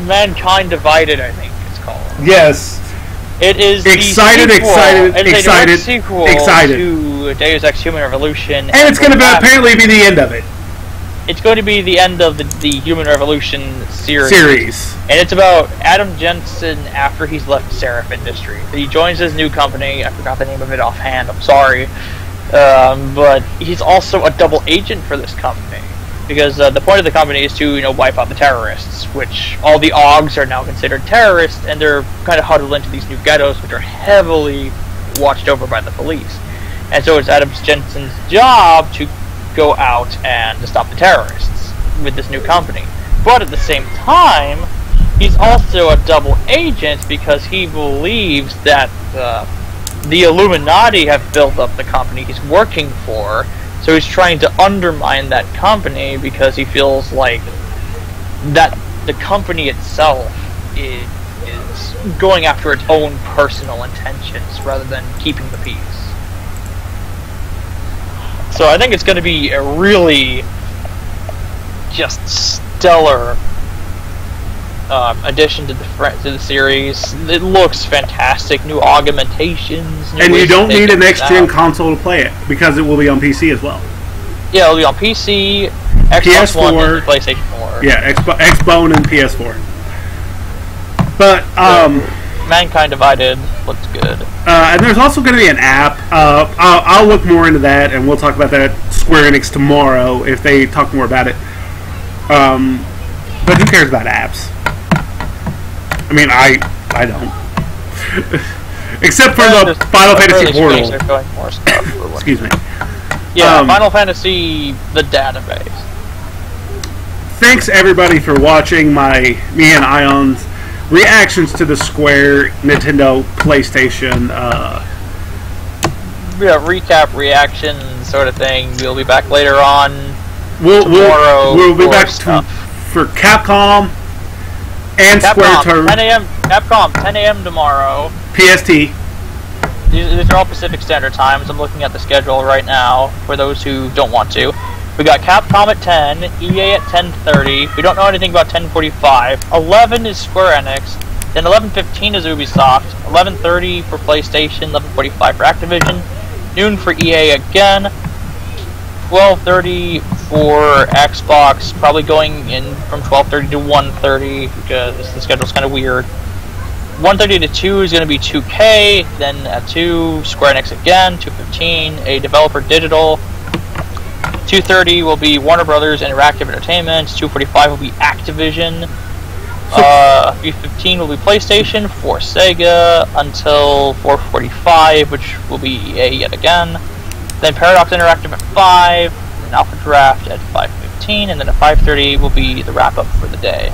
Mankind Divided, I think it's called. Yes. It is excited to Deus Ex Human Revolution. And it's going to apparently be the end of it. It's going to be the end of the Human Revolution series. And it's about Adam Jensen after he's left Seraph Industries. He joins his new company. I forgot the name of it offhand. I'm sorry. But he's also a double agent for this company. Because the point of the company is to, wipe out the terrorists, which all the AUGs are now considered terrorists, and they're kind of huddled into these new ghettos, which are heavily watched over by the police. And so it's Adam Jensen's job to go out and to stop the terrorists with this new company. But at the same time, he's also a double agent because he believes that the Illuminati have built up the company he's working for. So he's trying to undermine that company because he feels like that the company itself is going after its own personal intentions rather than keeping the peace. So I think it's going to be a really just stellar addition to the series. It looks fantastic. New augmentations. And you don't need a next-gen console to play it because it will be on PC as well. Yeah, it'll be on PC, Xbox One, and PlayStation 4. Yeah, Xbone and PS4. But Mankind Divided looks good. And there's also going to be an app. I'll look more into that, and we'll talk about that at Square Enix tomorrow if they talk more about it. But who cares about apps? I mean, I don't. Except for the Final Fantasy Portal. Excuse me. Yeah, Final Fantasy, the database. Thanks everybody for watching me and Ion's reactions to the Square, Nintendo, PlayStation. Recap, reaction, sort of thing. We'll be back later on. Tomorrow. We'll be back for Capcom and Square Turn. 10 a.m. Capcom, 10 a.m. tomorrow. PST. these are all Pacific Standard Times. I'm looking at the schedule right now for those who don't want to. We got Capcom at 10, EA at 10:30. We don't know anything about 10:45. 11 is Square Enix. Then 11:15 is Ubisoft. 11:30 for PlayStation. 11:45 for Activision. Noon for EA again. 12:30 for Xbox. Probably going in from 12:30 to 1:30 because the schedule's kind of weird. 1:30 to 2 is going to be 2K. Then at 2, Square Enix again. 2:15, a Developer Digital. 2:30 will be Warner Brothers Interactive Entertainment. 2:45 will be Activision. 3:15 will be PlayStation. For Sega until 4:45, which will be EA yet again. Then Paradox Interactive at 5. Then Alpha Draft at 5:15, and then at 5:30 will be the wrap up for the day.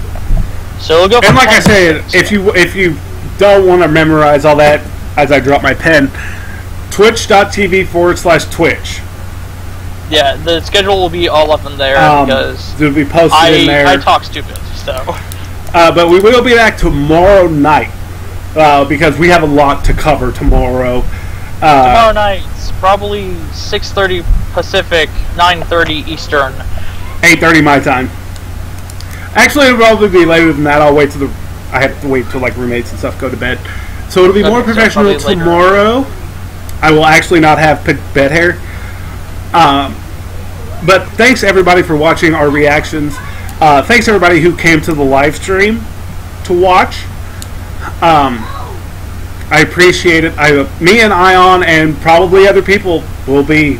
So we'll go. And like I said, if you don't want to memorize all that as I drop my pen, twitch.tv/Twitch. Yeah, the schedule will be all up in there because it'll be posted in there. I talk stupid, so. But we will be back tomorrow night because we have a lot to cover tomorrow. Tomorrow night, probably 6:30 Pacific, 9:30 Eastern, 8:30 my time. Actually, it'll probably be later than that. I have to wait till like roommates and stuff go to bed. So it'll be more professional tomorrow. I will actually not have bed hair. But thanks everybody for watching our reactions. Thanks everybody who came to the live stream to watch. I appreciate it. Me and Ion and probably other people will be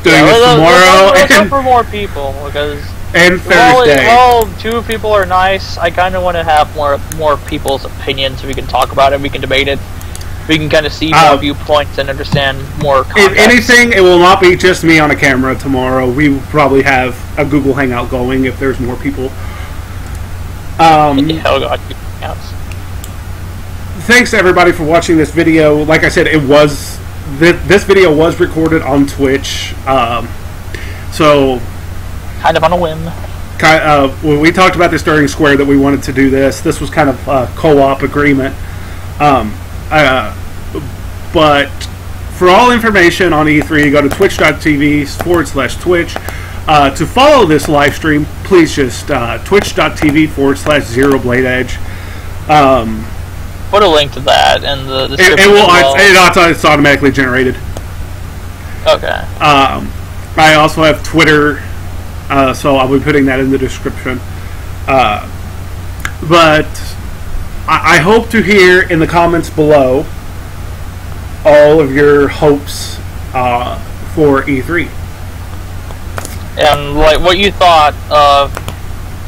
doing it tomorrow. Let's hope for more people because. And Thursday. Well, 2 people are nice. I kind of want to have more people's opinions so we can talk about it, we can debate it, we can kind of see more viewpoints and understand more context. If anything, it will not be just me on a camera tomorrow. We will probably have a Google Hangout going if there's more people. Oh god, Hangouts. Thanks to everybody for watching this video. Like I said, this video was recorded on Twitch, so. Kind of on a whim. When we talked about this during Square that we wanted to do this. This was kind of a co-op agreement. But for all information on E3, go to twitch.tv/Twitch. To follow this live stream, please just twitch.tv/ZeroBladeEdge. Put a link to that in the description. It's automatically generated. Okay. I also have Twitter. So I'll be putting that in the description. But I hope to hear in the comments below all of your hopes for E3. And like what you thought of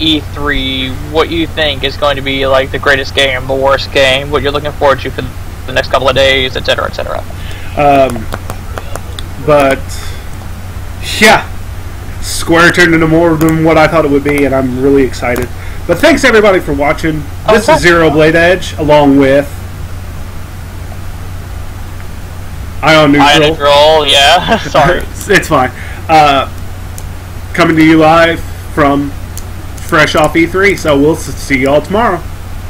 E3, what you think is going to be like the greatest game, the worst game, what you're looking forward to for the next couple of days, etc., etc. But yeah. Square turned into more than what I thought it would be, and I'm really excited. But thanks everybody for watching. This is Zero Blade Edge, along with Ion Neutral. Ion Neutral, yeah. Sorry. It's fine. Coming to you live from fresh off E3, so we'll see y'all tomorrow.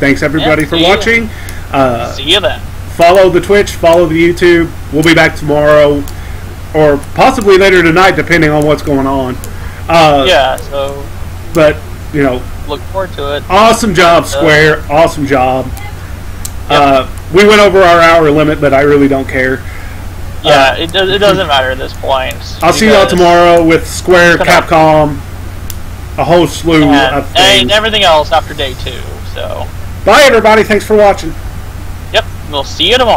Thanks everybody for watching. See you then. Follow the Twitch, follow the YouTube. We'll be back tomorrow. Or possibly later tonight, depending on what's going on. Yeah, so. But, you know. Look forward to it. Awesome job, Square. Awesome job. Yep. We went over our hour limit, but I really don't care. Yeah, it doesn't matter at this point. I'll see y'all tomorrow with Square, Capcom, a whole slew of things. And everything else after day 2, so. Bye, everybody. Thanks for watching. Yep, we'll see you tomorrow.